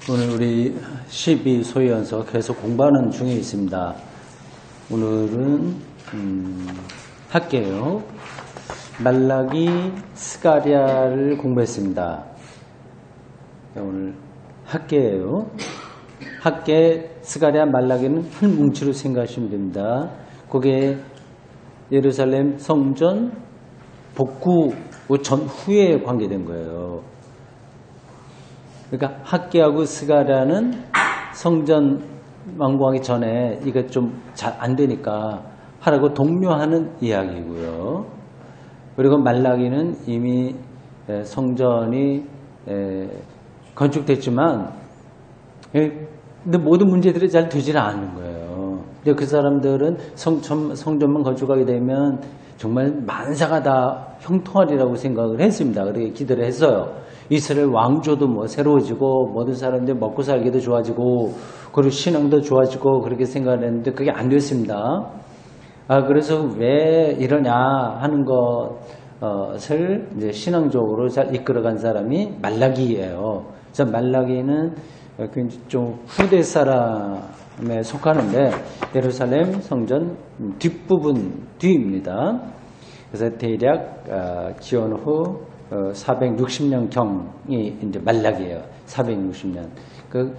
오늘 우리 12 소위연서 계속 공부하는 중에 있습니다. 오늘은 학계요. 말라기 스가랴를 공부했습니다. 오늘 학계예요. 학계 스가랴 말라기는 한 뭉치로 생각하시면 됩니다. 그게 예루살렘 성전 복구 전후에 관계된 거예요. 그러니까 학계하고 스가랴는 성전 완공하기 전에 이거 좀 잘 안 되니까 하라고 독려하는 이야기고요. 그리고 말라기는 이미 성전이 건축됐지만 근데 모든 문제들이 잘 되지는 않는 거예요. 근데 그 사람들은 성전만 건축하게 되면 정말 만사가 다 형통하리라고 생각을 했습니다. 그렇게 기대를 했어요. 이스라엘 왕조도 뭐 새로워지고 모든 사람들 먹고 살기도 좋아지고 그리고 신앙도 좋아지고 그렇게 생각을 했는데 그게 안 됐습니다. 그래서 왜 이러냐 하는 것을 이제 신앙적으로 잘 이끌어간 사람이 말라기예요. 그래서 말라기는 좀 후대 사람에 속하는데 예루살렘 성전 뒷부분 뒤입니다. 그래서 대략 기원 후 460년경이 이제 말라기예요. 460년. 그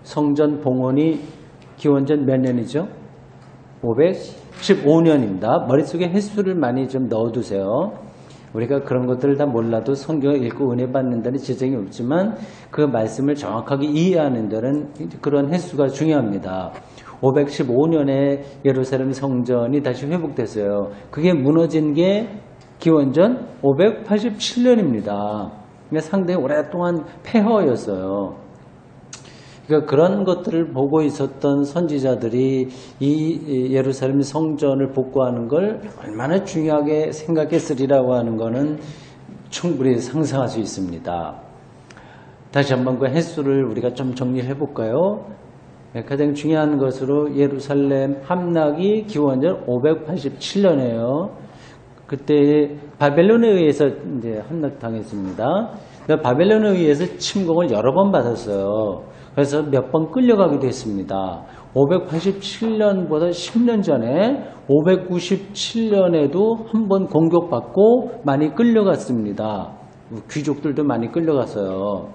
성전 봉헌이 기원전 몇 년이죠? 515년입니다. 머릿속에 횟수를 많이 좀 넣어두세요. 우리가 그런 것들을 다 몰라도 성경을 읽고 은혜 받는다는 지적이 없지만 그 말씀을 정확하게 이해하는 데는 그런 횟수가 중요합니다. 515년에 예루살렘 성전이 다시 회복됐어요. 그게 무너진 게 기원전 587년입니다. 그러니까 상당히 오랫동안 폐허였어요. 그러니까 그런 것들을 보고 있었던 선지자들이 이 예루살렘 성전을 복구하는 걸 얼마나 중요하게 생각했으리라고 하는 것은 충분히 상상할 수 있습니다. 다시 한번 그 횟수를 우리가 좀 정리해 볼까요? 가장 중요한 것으로 예루살렘 함락이 기원전 587년이에요. 그때 바벨론에 의해서 이제 함락당했습니다. 바벨론에 의해서 침공을 여러 번 받았어요. 그래서 몇 번 끌려가기도 했습니다. 587년보다 10년 전에 597년에도 한 번 공격받고 많이 끌려갔습니다. 귀족들도 많이 끌려갔어요.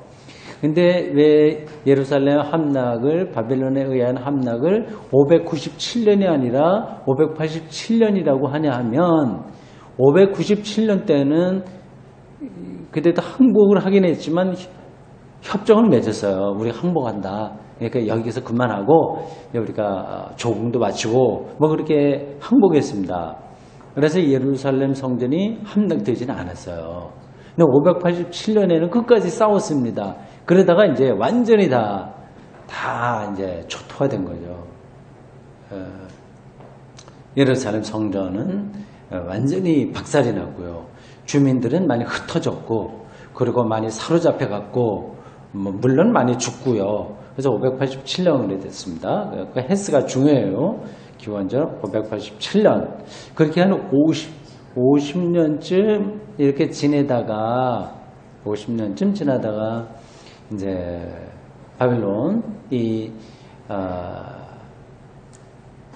근데 왜 예루살렘 함락을 바벨론에 의한 함락을 597년이 아니라 587년이라고 하냐 하면 597년 때는 그때도 항복을 하긴 했지만 협정을 맺었어요. 우리가 항복한다. 그러니까 여기서 그만하고 우리가 조공도 마치고 뭐 그렇게 항복했습니다. 그래서 예루살렘 성전이 함락되지는 않았어요. 근데 587년에는 끝까지 싸웠습니다. 그러다가 이제 완전히 다 이제 초토화된 거죠. 예루살렘 성전은 완전히 박살이 났고요. 주민들은 많이 흩어졌고, 그리고 많이 사로잡혀 갔고, 물론 많이 죽고요. 그래서 587년이 됐습니다. 그 횟수가 중요해요. 기원전 587년. 그렇게 한 50년쯤 이렇게 지내다가, 50년쯤 지나다가, 이제, 바벨론이,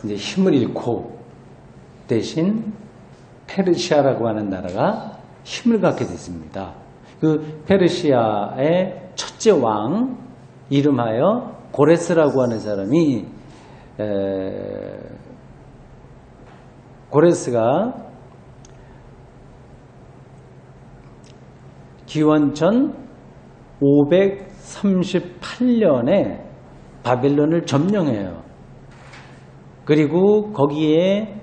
이제 힘을 잃고, 대신 페르시아라고 하는 나라가 힘을 갖게 됐습니다. 그 페르시아의 첫째 왕 이름하여 고레스라고 하는 사람이 고레스가 기원전 538년에 바벨론을 점령해요. 그리고 거기에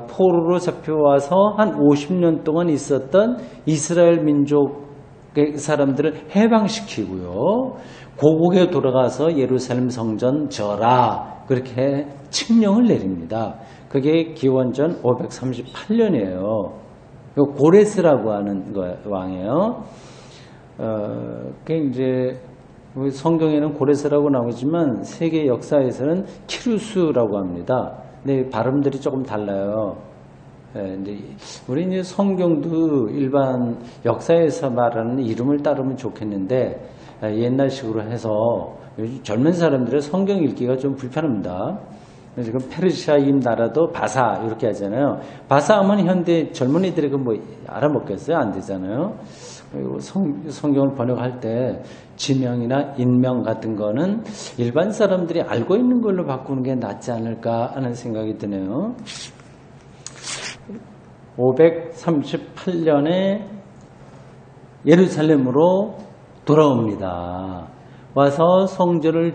포로로 잡혀와서 한 50년 동안 있었던 이스라엘 민족의 사람들을 해방시키고요. 고국에 돌아가서 예루살렘 성전 저라 그렇게 칙령을 내립니다. 그게 기원전 538년이에요. 고레스라고 하는 왕이에요. 그게 이제 성경에는 고레스라고 나오지만 세계 역사에서는 키루스라고 합니다. 근데 발음들이 조금 달라요. 근데 우리 이제 성경도 일반 역사에서 말하는 이름을 따르면 좋겠는데 옛날식으로 해서 요즘 젊은 사람들의 성경 읽기가 좀 불편합니다. 지금 페르시아인 나라도 바사 이렇게 하잖아요. 바사 하면 현대 젊은이들이 뭐 알아먹겠어요? 안 되잖아요. 그리고 성경을 번역할 때 지명이나 인명 같은 거는 일반 사람들이 알고 있는 걸로 바꾸는 게 낫지 않을까 하는 생각이 드네요. 538년에 예루살렘으로 돌아옵니다. 와서 성전을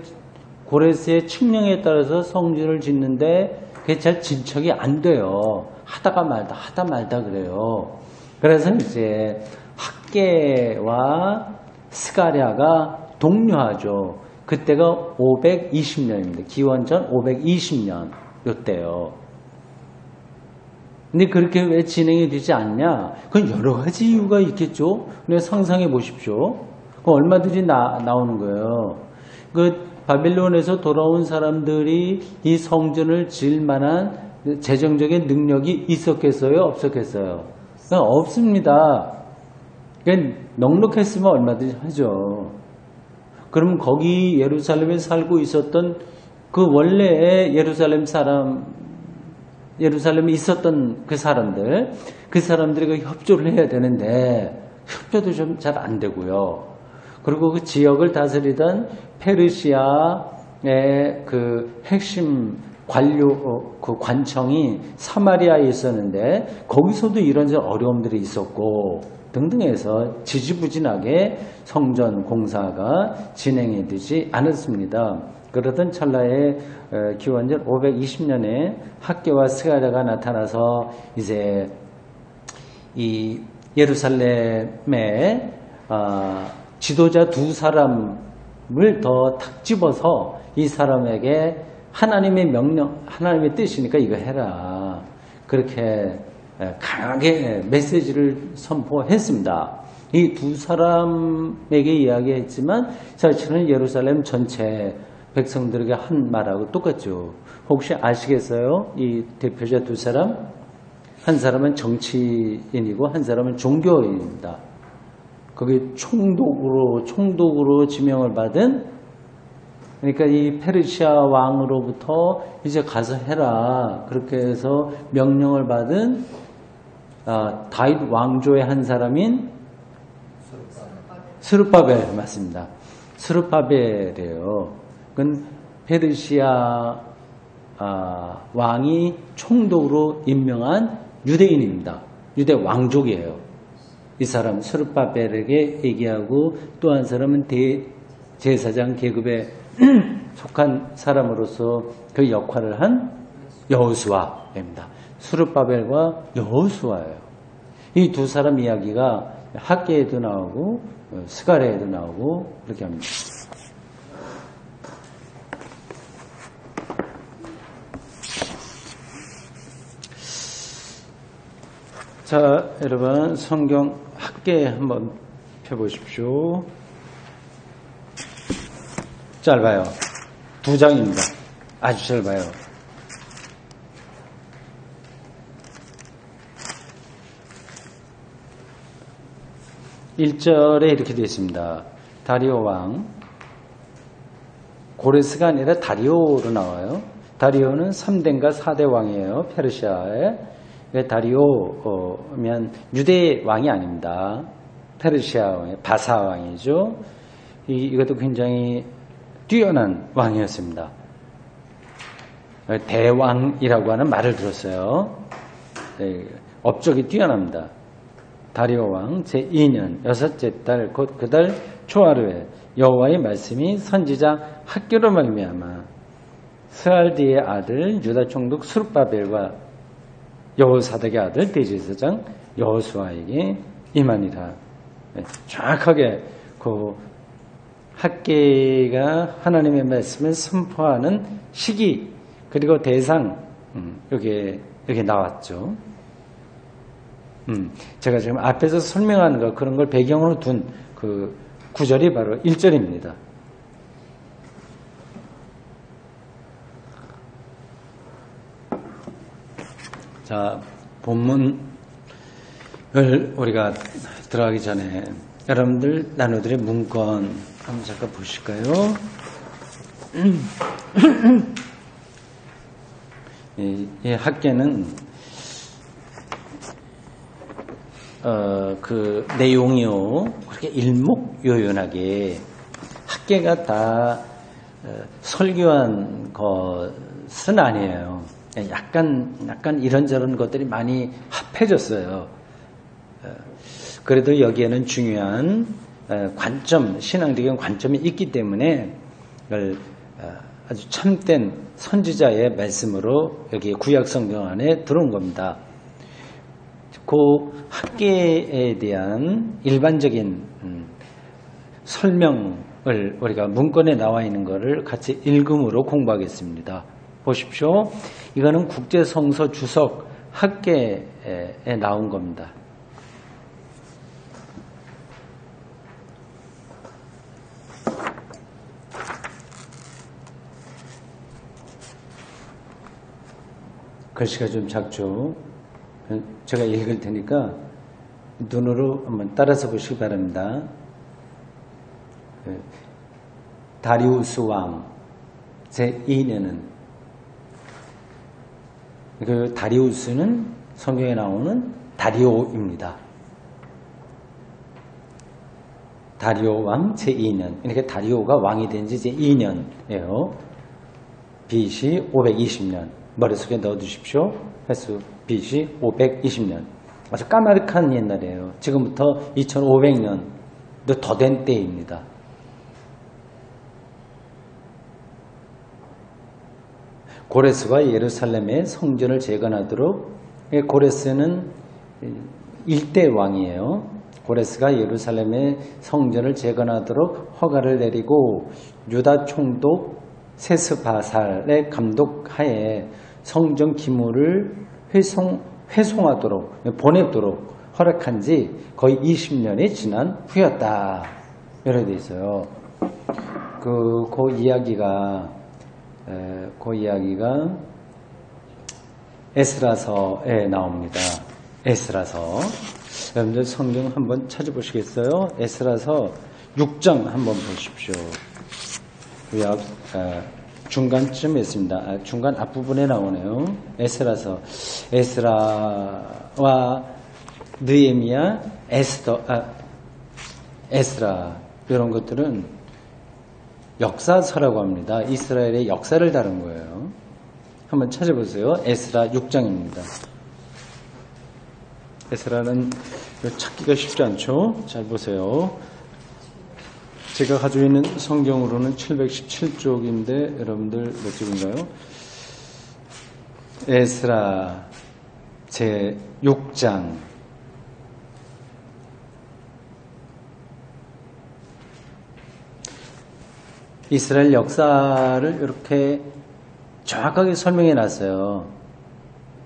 고레스의 칙령에 따라서 성전을 짓는데 그게 잘 진척이 안 돼요. 하다 말다 그래요. 그래서 이제 학개와 스가랴가 독려하죠. 그때가 520년입니다. 기원전 520년 요때요. 근데 그렇게 왜 진행이 되지 않냐? 그건 여러 가지 이유가 있겠죠. 근데 상상해 보십시오. 얼마든지 나오는 거예요. 그 바빌론에서 돌아온 사람들이 이 성전을 지을 만한 재정적인 능력이 있었겠어요? 없었겠어요? 없습니다. 그러니까 넉넉했으면 얼마든지 하죠. 그럼 거기 예루살렘에 살고 있었던 그 원래의 예루살렘에 있었던 그 사람들이 협조를 해야 되는데 협조도 좀 잘 안 되고요. 그리고 그 지역을 다스리던 페르시아의 그 핵심 그 관청이 사마리아에 있었는데 거기서도 이런저런 어려움들이 있었고 등등해서 지지부진하게 성전 공사가 진행이 되지 않았습니다. 그러던 찰나에 기원전 520년에 학개와 스가랴가 나타나서 이제 이 예루살렘에 지도자 두 사람을 더 탁 집어서 이 사람에게 하나님의 명령, 하나님의 뜻이니까 이거 해라. 그렇게 강하게 메시지를 선포했습니다. 이 두 사람에게 이야기했지만 사실은 예루살렘 전체 백성들에게 한 말하고 똑같죠. 혹시 아시겠어요? 이 대표자 두 사람? 한 사람은 정치인이고 한 사람은 종교인입니다. 거기 총독으로 지명을 받은, 그러니까 이 페르시아 왕으로부터 이제 가서 해라. 그렇게 해서 명령을 받은 다윗 왕조의 한 사람인 스룹바벨 맞습니다. 스룹바벨이에요. 그건 페르시아 왕이 총독으로 임명한 유대인입니다. 유대 왕족이에요. 이 사람 스룹바벨에게 얘기하고 또 한 사람은 대제사장 계급에 속한 사람으로서 그 역할을 한 여호수아입니다. 스룹바벨과 여호수아예요. 이 두 사람 이야기가 학개에도 나오고 스가랴에도 나오고 그렇게 합니다. 자, 여러분 성경 학개 한번 펴보십시오. 짧아요. 2장입니다. 아주 짧아요. 1절에 이렇게 되어 있습니다. 다리오 왕, 고레스가 아니라 다리오로 나와요. 다리오는 3대인가 4대 왕이에요. 페르시아에. 다리오면 유대 왕이 아닙니다. 페르시아 왕의 바사 왕이죠. 이것도 굉장히 뛰어난 왕이었습니다. 대왕이라고 하는 말을 들었어요. 업적이 뛰어납니다. 다리오 왕 제2년 여섯째 달 곧 그 달 초하루에 여호와의 말씀이 선지자 학개로 말미암아 스알디의 아들 유다 총독 스룹바벨과 여호사닥의 아들 대제사장 여호수아에게 임하니라. 정확하게 그 학개가 하나님의 말씀을 선포하는 시기 그리고 대상 여기 나왔죠. 제가 지금 앞에서 설명한 거 그런 걸 배경으로 둔 그 구절이 바로 1절입니다. 자, 본문을 우리가 들어가기 전에 여러분들 나누들의 문건 한번 잠깐 보실까요? 이 학계는 그 내용이요 그렇게 일목요연하게 학계가 다 설교한 것은 아니에요. 약간 이런저런 것들이 많이 합해졌어요. 그래도 여기에는 중요한 관점, 신앙적인 관점이 있기 때문에 이걸 아주 참된 선지자의 말씀으로 여기 구약 성경 안에 들어온 겁니다. 그 학계에 대한 일반적인 설명을 우리가 문건에 나와 있는 것을 같이 읽음으로 공부하겠습니다. 보십시오. 이거는 국제성서 주석 학계에 나온 겁니다. 글씨가 좀 작죠. 제가 읽을 테니까 눈으로 한번 따라서 보시기 바랍니다. 다리우스 왕 제2년은 그 다리우스는 성경에 나오는 다리오입니다. 다리오 왕 제2년. 그러니까 다리오가 왕이 된 지 제2년이에요. BC 520년. 머릿속에 넣어두십시오. 횟수 BC 520년. 아주 까마득한 옛날이에요. 지금부터 2500년도 더 된 때입니다. 고레스가 예루살렘의 성전을 재건하도록, 고레스는 일대 왕이에요. 고레스가 예루살렘의 성전을 재건하도록 허가를 내리고 유다 총독 세스바살의 감독하에 성전 기물을 회송하도록 보내도록 허락한 지 거의 20년이 지난 후였다. 이렇게 돼 있어요. 그 이야기가 에스라서에 나옵니다. 에스라서. 여러분들 성경 한번 찾아보시겠어요? 에스라서 6장 한번 보십시오. 중간쯤에 있습니다. 중간 앞부분에 나오네요. 에스라서. 에스라와 느헤미야, 에스라 이런 것들은 역사서라고 합니다. 이스라엘의 역사를 다룬 거예요. 한번 찾아보세요. 에스라 6장입니다. 에스라는 찾기가 쉽지 않죠? 잘 보세요. 제가 가지고 있는 성경으로는 717쪽인데 여러분들 몇 쪽인가요? 에스라 제 6장 이스라엘 역사를 이렇게 정확하게 설명해 놨어요.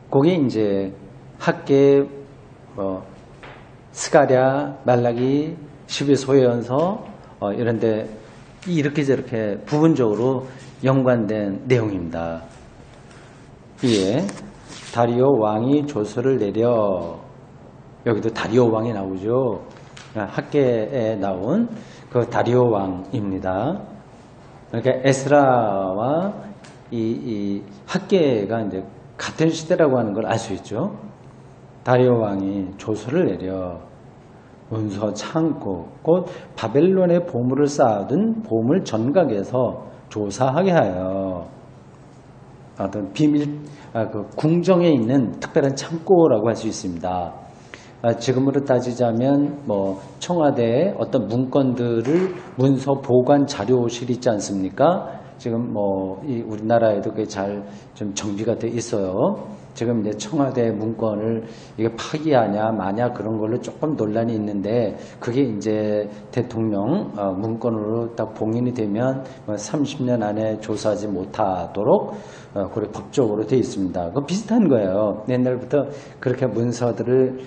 거기에 이제 학계, 스가랴, 말라기, 12소현서 이런데 이렇게 저렇게 부분적으로 연관된 내용입니다. 위에 다리오 왕이 조서를 내려, 여기도 다리오 왕이 나오죠. 학계에 나온 그 다리오 왕입니다. 그러니까 에스라와 이 학계가 이제 같은 시대라고 하는 걸 알 수 있죠. 다리오 왕이 조서를 내려 문서 창고 곧 바벨론의 보물을 쌓아둔 보물 전각에서 조사하게 하여 어떤 비밀 그 궁정에 있는 특별한 창고라고 할 수 있습니다. 지금으로 따지자면 청와대에 어떤 문건들을 문서 보관 자료실이 있지 않습니까? 지금 우리나라에도 그게 잘 좀 정비가 돼 있어요. 지금 이제 청와대 문건을 이게 파기하냐 마냐 그런 걸로 조금 논란이 있는데, 그게 이제 대통령 문건으로 딱 봉인이 되면 30년 안에 조사하지 못하도록 그렇게 법적으로 돼 있습니다. 그 비슷한 거예요. 옛날부터 그렇게 문서들을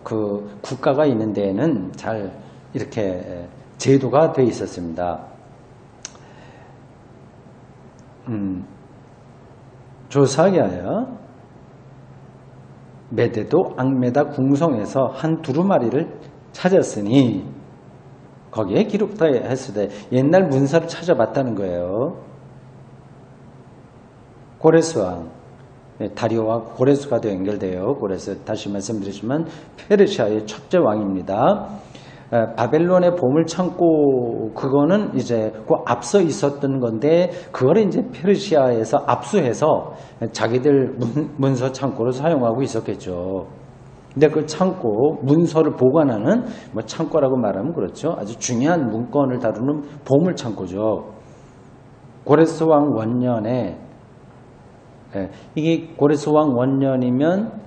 그 국가가 있는 데에는 잘 이렇게 제도가 돼 있었습니다. 조사하게 하여 메데도 앙메다 궁성에서 한 두루마리를 찾았으니, 거기에 기록되어 했을 때 옛날 문서를 찾아봤다는 거예요. 고레스 왕, 다리오와 고레스가도 연결돼요. 고레스 다시 말씀드리지만 페르시아의 첫째 왕입니다. 바벨론의 보물 창고 그거는 이제 그 앞서 있었던 건데 그거를 이제 페르시아에서 압수해서 자기들 문서 창고로 사용하고 있었겠죠. 근데 그 창고 문서를 보관하는 뭐 창고라고 말하면 그렇죠. 아주 중요한 문건을 다루는 보물 창고죠. 고레스 왕 원년에 이게 고레스 왕 원년이면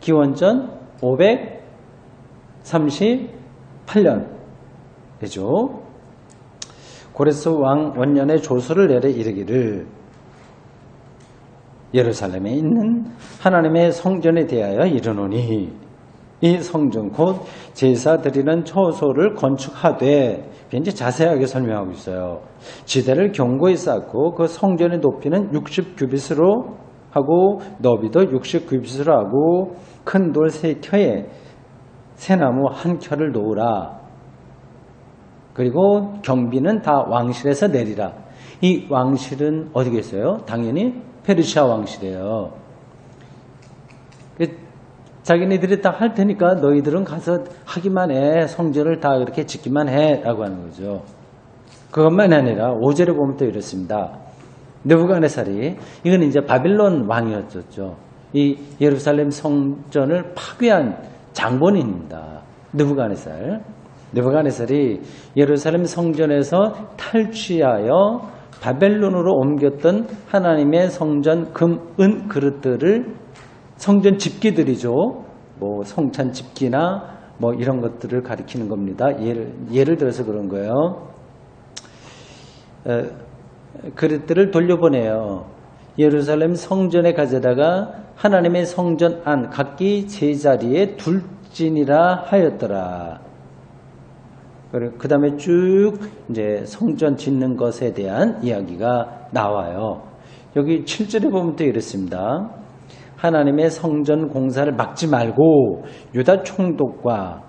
기원전 538년 되죠. 고레스 왕 원년에 조서를 내려 이르기를 예루살렘에 있는 하나님의 성전에 대하여 이르노니 이 성전 곧 제사 드리는 처소를 건축하되 이제 자세하게 설명하고 있어요. 지대를 견고히 쌓고 그 성전의 높이는 60규빗으로 하고 너비도 60규빗으로 하고 큰 돌 3켜에 새나무 1켜를 놓으라. 그리고 경비는 다 왕실에서 내리라. 이 왕실은 어디겠어요? 당연히 페르시아 왕실이에요. 자기네들이 다 할 테니까 너희들은 가서 하기만 해. 성전을 다 그렇게 짓기만 해. 라고 하는 거죠. 그것만 아니라 5절에 보면 또 이렇습니다. 느부갓네살이 이건 이제 바빌론 왕이었죠. 이 예루살렘 성전을 파괴한 장본인입니다. 느부갓네살이 예루살렘 성전에서 탈취하여 바벨론으로 옮겼던 하나님의 성전 금, 은 그릇들을 성전 집기들이죠. 뭐 성찬 집기나 뭐 이런 것들을 가리키는 겁니다. 예를 들어서 그런 거예요. 그릇들을 돌려보내요. 예루살렘 성전에 가져다가 하나님의 성전 안 각기 제자리에 둘지니라 하였더라. 그 다음에 쭉 이제 성전 짓는 것에 대한 이야기가 나와요. 여기 7절에 보면 또 이렇습니다. 하나님의 성전 공사를 막지 말고 유다 총독과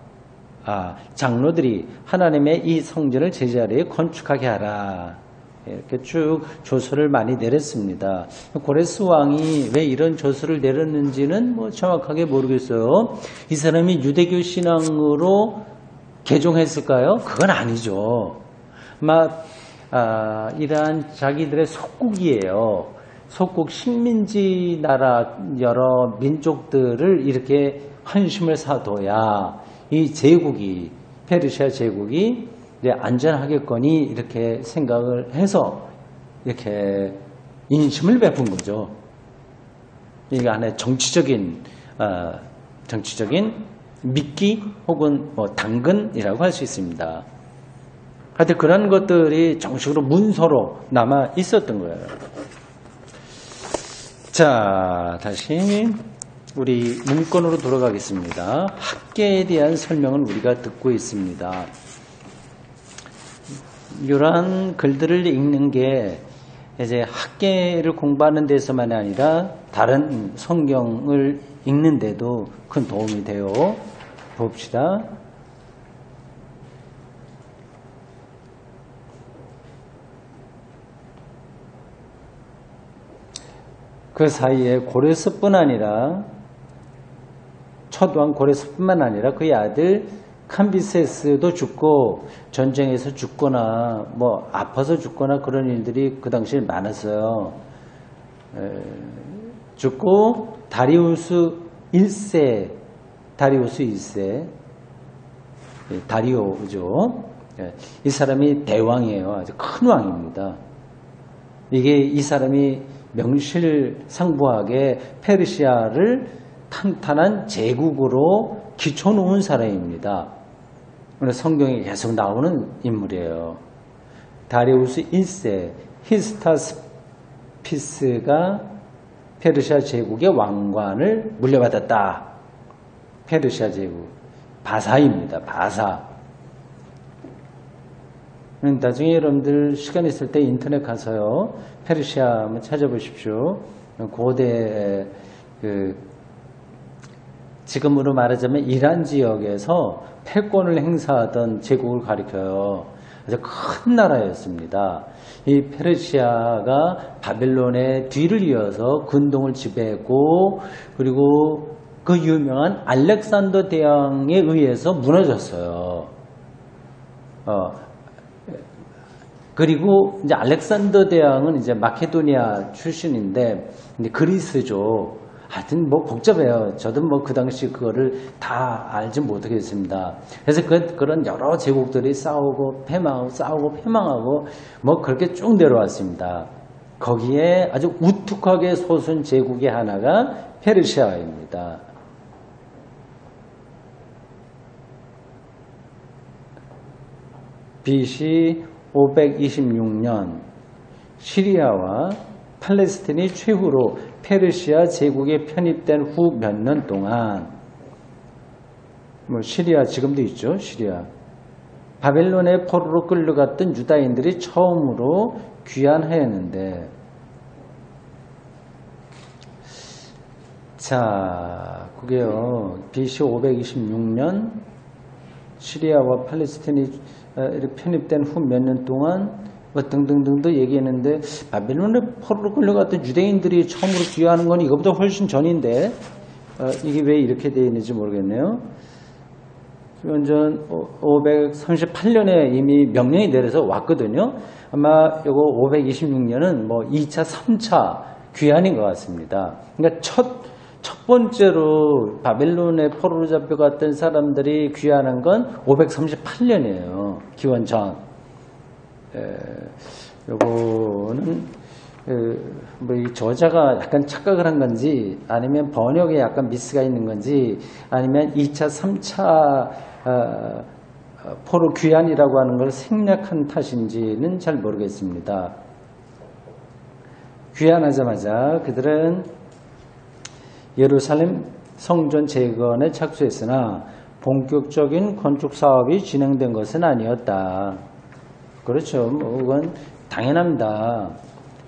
장로들이 하나님의 이 성전을 제자리에 건축하게 하라. 이렇게 쭉 조서를 많이 내렸습니다. 고레스 왕이 왜 이런 조서를 내렸는지는 뭐 정확하게 모르겠어요. 이 사람이 유대교 신앙으로 개종했을까요? 그건 아니죠. 이러한 자기들의 속국이에요. 속국 식민지 나라 여러 민족들을 이렇게 헌심을 사둬야 이 제국이 페르시아 제국이 이제 안전하겠거니 이렇게 생각을 해서 이렇게 인심을 베푼 거죠. 이게 하나의 정치적인 미끼 혹은 뭐 당근이라고 할 수 있습니다. 하여튼 그런 것들이 정식으로 문서로 남아 있었던 거예요. 자, 다시 우리 문건으로 돌아가겠습니다. 학계에 대한 설명을 우리가 듣고 있습니다. 이러한 글들을 읽는 게 이제 학계를 공부하는 데서만이 아니라 다른 성경을 읽는데도 큰 도움이 돼요. 봅시다. 그 사이에 고레스뿐 아니라 첫왕 고레스뿐만 아니라 그의 아들 캄비세스도 죽고 전쟁에서 죽거나 뭐 아파서 죽거나 그런 일들이 그 당시에 많았어요. 죽고 다리우스 1세 다리오죠. 이 사람이 대왕이에요. 아주 큰 왕입니다. 이게 이 사람이 명실상부하게 페르시아를 탄탄한 제국으로 기초놓은 사람입니다. 성경에 계속 나오는 인물이에요. 다리우스 1세 히스타스피스가 페르시아 제국의 왕관을 물려받았다. 페르시아 제국 바사입니다. 바사. 나중에 여러분들 시간 있을 때 인터넷 가서요. 페르시아 한번 찾아보십시오. 고대 지금으로 말하자면 이란 지역에서 패권을 행사하던 제국을 가리켜요. 아주 큰 나라였습니다. 이 페르시아가 바벨론의 뒤를 이어서 근동을 지배했고, 그리고 그 유명한 알렉산더 대왕에 의해서 무너졌어요. 그리고 이제 알렉산더 대왕은 이제 마케도니아 출신인데, 근데 그리스죠. 하여튼 뭐 복잡해요. 저도 뭐 그 당시 그거를 다 알지 못하겠습니다. 그래서 그런 여러 제국들이 싸우고 패망하고 뭐 그렇게 쭉 내려왔습니다. 거기에 아주 우뚝하게 솟은 제국의 하나가 페르시아입니다. BC 526년 시리아와 팔레스틴이 최후로 페르시아 제국에 편입된 후 몇 년 동안, 뭐 시리아 지금도 있죠. 시리아 바벨론의 포로로 끌려갔던 유다인들이 처음으로 귀환하였는데, 자 그게요 BC 526년 시리아와 팔레스틴이 이렇게 편입된 후 몇 년 동안 뭐 등등등도 얘기했는데, 바벨론의 포로로 끌려갔던 유대인들이 처음으로 귀환하는 건 이거보다 훨씬 전인데 이게 왜 이렇게 되어 있는지 모르겠네요. 기원전 538년에 이미 명령이 내려서 왔거든요. 아마 이거 526년은 뭐 2차, 3차 귀환인 것 같습니다. 그러니까 첫 번째로 바벨론의 포로로 잡혀갔던 사람들이 귀환한 건 538년이에요. 기원 전. 요거는 뭐 이 저자가 약간 착각을 한 건지, 아니면 번역에 약간 미스가 있는 건지, 아니면 2차, 3차 포로 귀환이라고 하는 걸 생략한 탓인지는 잘 모르겠습니다. 귀환하자마자 그들은 예루살렘 성전 재건에 착수했으나 본격적인 건축 사업이 진행된 것은 아니었다. 그렇죠. 뭐 그건 당연합니다.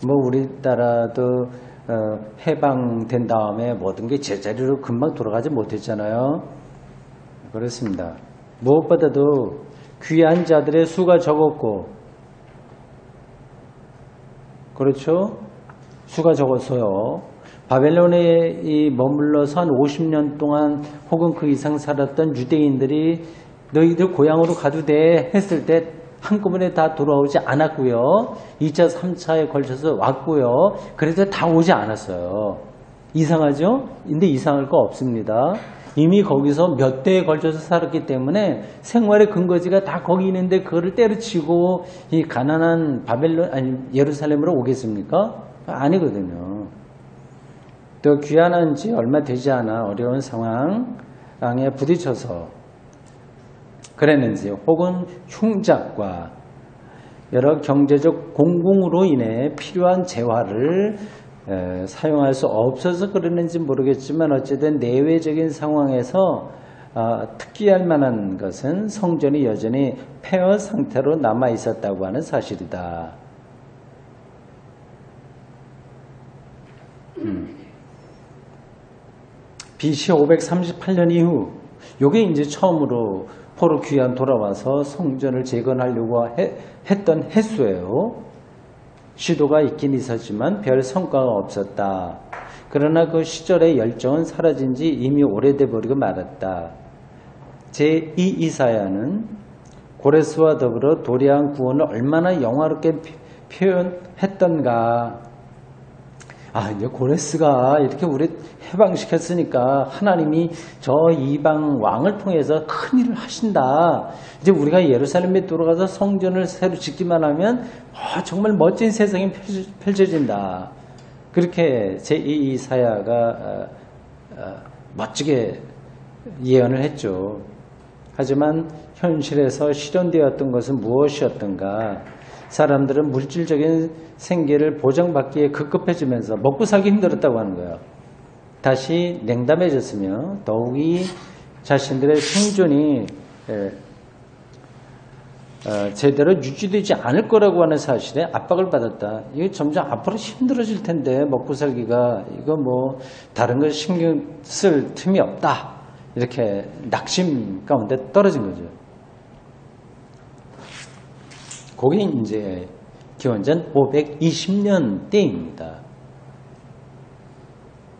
뭐 우리나라도 해방된 다음에 모든 게 제자리로 금방 돌아가지 못했잖아요. 그렇습니다. 무엇보다도 귀한 자들의 수가 적었고, 그렇죠. 수가 적었어요. 바벨론에 머물러서 한 50년 동안 혹은 그 이상 살았던 유대인들이 너희들 고향으로 가도 돼 했을 때 한꺼번에 다 돌아오지 않았고요. 2차, 3차에 걸쳐서 왔고요. 그래도 다 오지 않았어요. 이상하죠? 근데 이상할 거 없습니다. 이미 거기서 몇 대에 걸쳐서 살았기 때문에 생활의 근거지가 다 거기 있는데 그거를 때려치고 이 가난한 바벨론, 아니 예루살렘으로 오겠습니까? 아니거든요. 또 귀환한 지 얼마 되지 않아 어려운 상황에 부딪혀서 그랬는지, 혹은 흉작과 여러 경제적 공공으로 인해 필요한 재화를 사용할 수 없어서 그랬는지 모르겠지만, 어쨌든 내외적인 상황에서 특기할 만한 것은 성전이 여전히 폐허 상태로 남아 있었다고 하는 사실이다. BC 538년 이후, 요게 이제 처음으로 포로 귀환 돌아와서 성전을 재건하려고 했던 횟수예요. 시도가 있긴 있었지만 별 성과가 없었다. 그러나 그 시절의 열정은 사라진 지 이미 오래돼 버리고 말았다. 제2 이사야는 고레스와 더불어 도래한 구원을 얼마나 영화롭게 표현했던가. 이제 고레스가 이렇게 우리 해방시켰으니까 하나님이 저 이방 왕을 통해서 큰 일을 하신다. 이제 우리가 예루살렘에 들어가서 성전을 새로 짓기만 하면 정말 멋진 세상이 펼쳐진다. 그렇게 제2 이사야가 멋지게 예언을 했죠. 하지만 현실에서 실현되었던 것은 무엇이었던가? 사람들은 물질적인 생계를 보장받기에 급급해지면서 먹고 살기 힘들었다고 하는 거예요. 다시 냉담해졌으며 더욱이 자신들의 생존이 제대로 유지되지 않을 거라고 하는 사실에 압박을 받았다. 이거 점점 앞으로 힘들어질 텐데 먹고 살기가, 이거 뭐 다른 걸 신경 쓸 틈이 없다. 이렇게 낙심 가운데 떨어진 거죠. 그게 이제 기원전 520년 때입니다.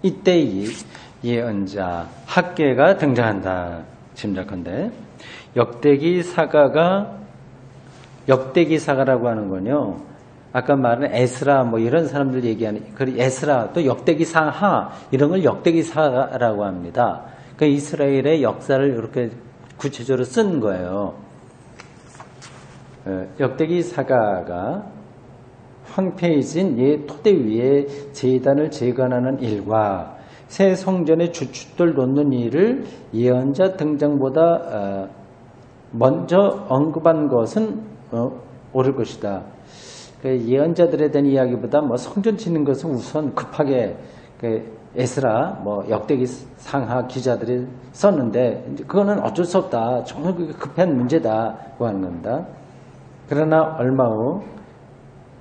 이때 이 예언자 학계가 등장한다. 짐작컨대 역대기 사가라고 하는 건요. 아까 말한 에스라 뭐 이런 사람들 얘기하는 그 에스라 또 역대기 사하 이런 걸 역대기 사라고 합니다. 그러니까 이스라엘의 역사를 이렇게 구체적으로 쓴 거예요. 역대기 사가가 황폐해진 옛 토대 위에 제단을 재건하는 일과 새 성전의 주춧돌 놓는 일을 예언자 등장보다 먼저 언급한 것은 옳을 것이다. 예언자들에 대한 이야기보다 뭐 성전 짓는 것은 우선 급하게 에스라 뭐 역대기 상하 기자들이 썼는데 그거는 어쩔 수 없다. 정말 급한 문제다고 하는 겁니다. 그러나 얼마 후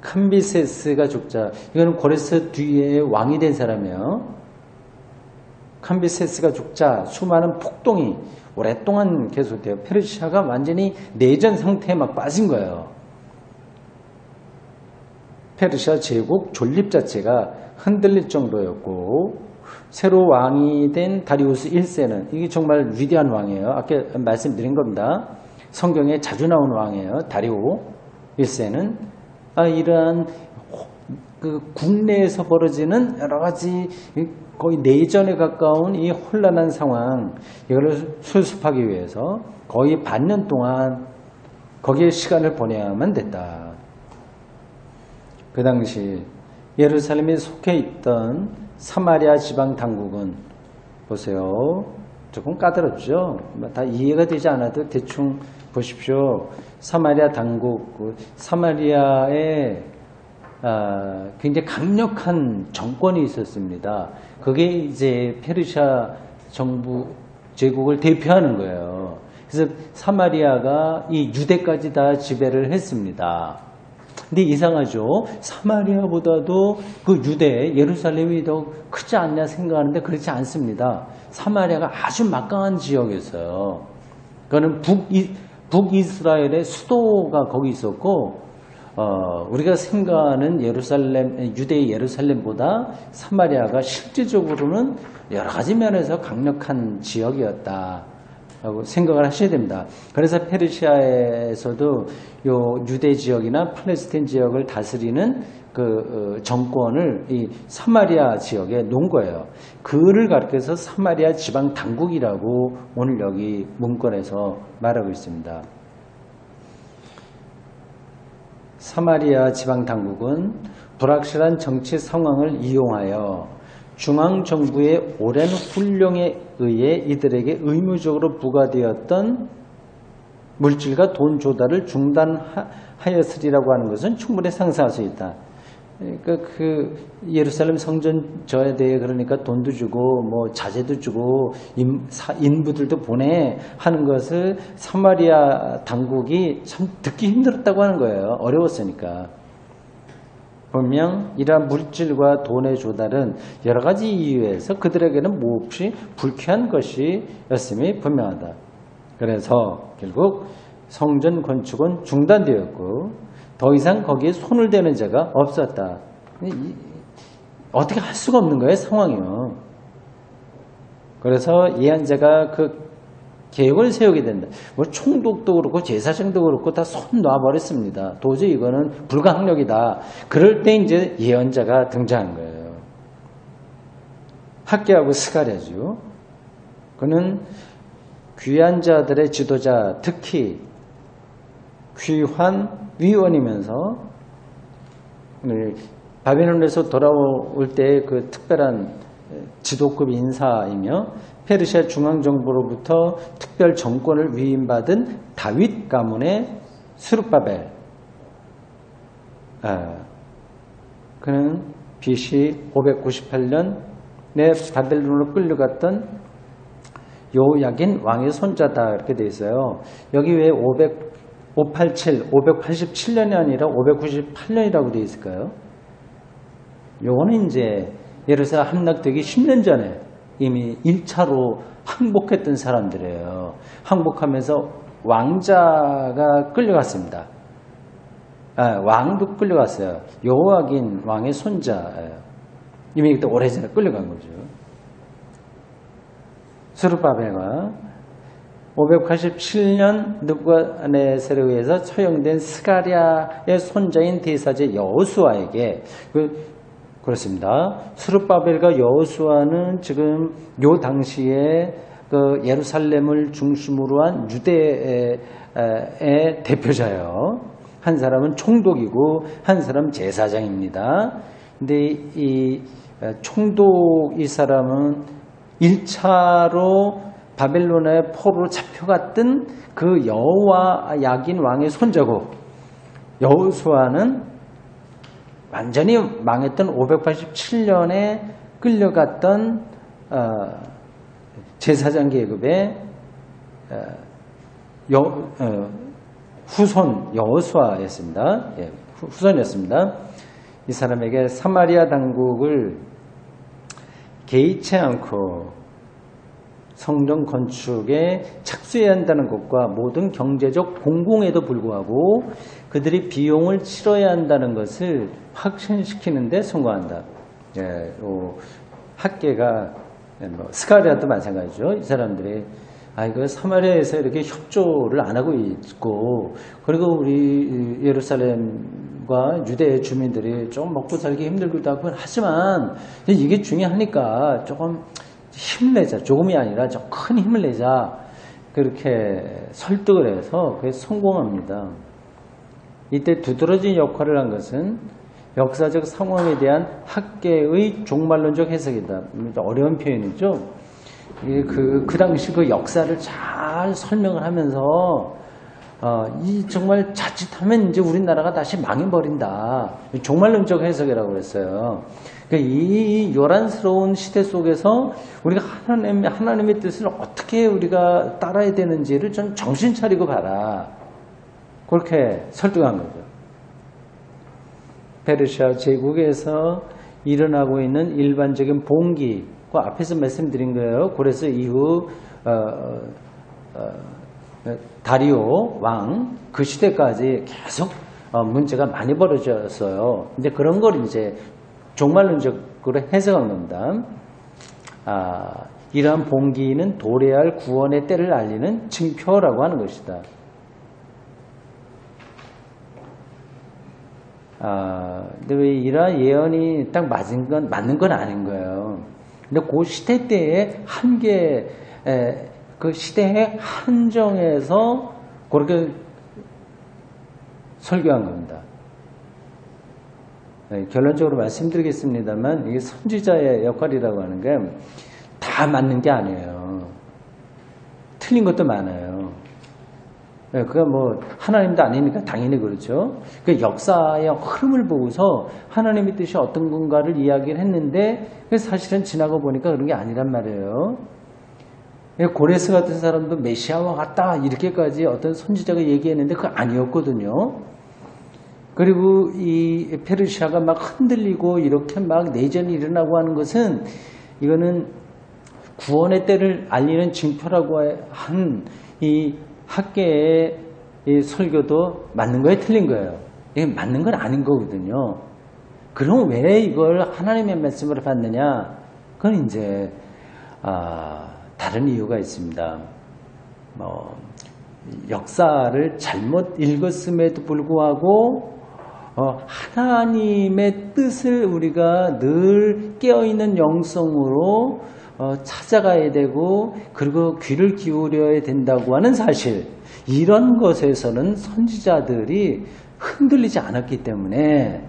캄비세스가 죽자, 이거는 고레스 뒤에 왕이 된 사람이에요. 캄비세스가 죽자 수많은 폭동이 오랫동안 계속돼요. 페르시아가 완전히 내전 상태에 막 빠진 거예요. 페르시아 제국 존립 자체가 흔들릴 정도였고, 새로 왕이 된 다리우스 1세는 이게 정말 위대한 왕이에요. 아까 말씀드린 겁니다. 성경에 자주 나오는 왕이에요. 다리오 1세는 이러한 그 국내에서 벌어지는 여러 가지 거의 내전에 가까운 이 혼란한 상황, 이거를 수습하기 위해서 거의 반년 동안 거기에 시간을 보내야만 됐다. 그 당시 예루살렘에 속해 있던 사마리아 지방 당국은 보세요. 조금 까다롭죠. 다 이해가 되지 않아도 대충 보십시오. 사마리아 당국, 사마리아에 굉장히 강력한 정권이 있었습니다. 그게 이제 페르시아 정부 제국을 대표하는 거예요. 그래서 사마리아가 이 유대까지 다 지배를 했습니다. 근데 이상하죠. 사마리아보다도 그 유대, 예루살렘이 더 크지 않냐 생각하는데 그렇지 않습니다. 사마리아가 아주 막강한 지역이었어요. 그거는 북이스라엘의 수도가 거기 있었고, 우리가 생각하는 유대의 예루살렘보다 사마리아가 실질적으로는 여러 가지 면에서 강력한 지역이었다. 라고 생각을 하셔야 됩니다. 그래서 페르시아에서도 요 유대 지역이나 팔레스타인 지역을 다스리는 그 정권을 이 사마리아 지역에 놓은 거예요. 그를 가리켜서 사마리아 지방 당국이라고 오늘 여기 문건에서 말하고 있습니다. 사마리아 지방 당국은 불확실한 정치 상황을 이용하여 중앙정부의 오랜 훈령에 의해 이들에게 의무적으로 부과되었던 물질과 돈 조달을 중단하였으리라고 하는 것은 충분히 상상할 수 있다. 그러니까 그 예루살렘 성전저에 대해 그러니까 돈도 주고 뭐 자재도 주고 인부들도 보내 하는 것을 사마리아 당국이 참 듣기 힘들었다고 하는 거예요. 어려웠으니까. 분명 이러한 물질과 돈의 조달은 여러 가지 이유에서 그들에게는 몹시 불쾌한 것이었음이 분명하다. 그래서 결국 성전 건축은 중단되었고 더 이상 거기에 손을 대는 자가 없었다. 어떻게 할 수가 없는 거예요, 상황이요. 그래서 예언자가 그 계획을 세우게 된다. 뭐 총독도 그렇고 제사장도 그렇고 다 손 놔버렸습니다. 도저히 이거는 불가항력이다. 그럴 때 이제 예언자가 등장한 거예요. 학개하고 스가랴죠. 그는 귀한 자들의 지도자, 특히 귀환 위원이면서 바벨론에서 돌아올 때 그 특별한 지도급 인사이며 페르시아 중앙정부로부터 특별 정권을 위임받은 다윗 가문의 스룹바벨. 그는 BC 598년에 바벨론으로 끌려갔던 요야긴 왕의 손자다 이렇게 되어 있어요. 여기 왜 587년이 아니라 598년이라고 되어 있을까요? 요거는 이제 예루살렘 함락되기 10년 전에 이미 1차로 항복했던 사람들이에요. 항복하면서 왕자가 끌려갔습니다. 왕도 끌려갔어요. 여호와긴 왕의 손자예요. 이미 그때 오래전에 끌려간 거죠. 스룹바벨과 587년 느부갓네살에 의해서 처형된 스가랴의 손자인 대사제 여호수아에게 그렇습니다. 스룹바벨과 여호수아는 지금 요 당시에 그 예루살렘을 중심으로 한 유대의 대표자예요. 한 사람은 총독이고 한 사람은 제사장입니다. 근데 이 총독 이 사람은 1차로 바벨론의 포로로 잡혀갔던 그 여호와 야긴 왕의 손자고, 여호수아는 완전히 망했던 587년에 끌려갔던 제사장 계급의 후손 여호수아였습니다. 예, 후손이었습니다. 이 사람에게 사마리아 당국을 개의치 않고 성전 건축에 착수해야 한다는 것과 모든 경제적 공공에도 불구하고 그들이 비용을 치러야 한다는 것을 확신시키는 데 성공한다. 예, 학계가 스가랴도 마찬가지죠. 이 사람들이 이거 사마리아에서 이렇게 협조를 안 하고 있고, 그리고 우리 예루살렘과 유대 주민들이 좀 먹고 살기 힘들기도 하고 하지만 이게 중요하니까 조금 힘을 내자. 조금이 아니라 좀 큰 힘을 내자. 그렇게 설득을 해서 그게 성공합니다. 이때 두드러진 역할을 한 것은 역사적 상황에 대한 학계의 종말론적 해석이다. 어려운 표현이죠. 그 당시 그 역사를 잘 설명을 하면서 이 정말 자칫하면 이제 우리나라가 다시 망해버린다. 종말론적 해석이라고 했어요. 그러니까 이 요란스러운 시대 속에서 우리가 하나님의 뜻을 어떻게 우리가 따라야 되는지를 좀 정신 차리고 봐라. 그렇게 설득한 거죠. 페르시아 제국에서 일어나고 있는 일반적인 봉기, 그 앞에서 말씀드린 거예요. 그래서 이후 다리오 왕 그 시대까지 계속 문제가 많이 벌어졌어요. 이제 그런 걸 이제 종말론적으로 해석한 겁니다. 이러한 봉기는 도래할 구원의 때를 알리는 징표라고 하는 것이다. 근데 왜 이러한 예언이 딱 맞는 건 아닌 거예요. 근데 그 시대 때의 한계, 그 시대의 한정에서 그렇게 설교한 겁니다. 결론적으로 말씀드리겠습니다만, 이게 선지자의 역할이라고 하는 게 다 맞는 게 아니에요. 틀린 것도 많아요. 그가 뭐 하나님도 아니니까 당연히 그렇죠. 그 역사의 흐름을 보고서 하나님의 뜻이 어떤 건가를 이야기를 했는데 사실은 지나고 보니까 그런 게 아니란 말이에요. 고레스 같은 사람도 메시아와 같다 이렇게까지 어떤 선지자가 얘기했는데 그거 아니었거든요. 그리고 이 페르시아가 막 흔들리고 이렇게 막 내전이 일어나고 하는 것은 이거는 구원의 때를 알리는 징표라고 한 이 학계의 이 설교도 맞는 거에 틀린 거예요. 이게 맞는 건 아닌 거거든요. 그럼 왜 이걸 하나님의 말씀으로 받느냐? 그건 이제 다른 이유가 있습니다. 역사를 잘못 읽었음에도 불구하고 하나님의 뜻을 우리가 늘 깨어있는 영성으로 찾아가야 되고 그리고 귀를 기울여야 된다고 하는 사실, 이런 것에서는 선지자들이 흔들리지 않았기 때문에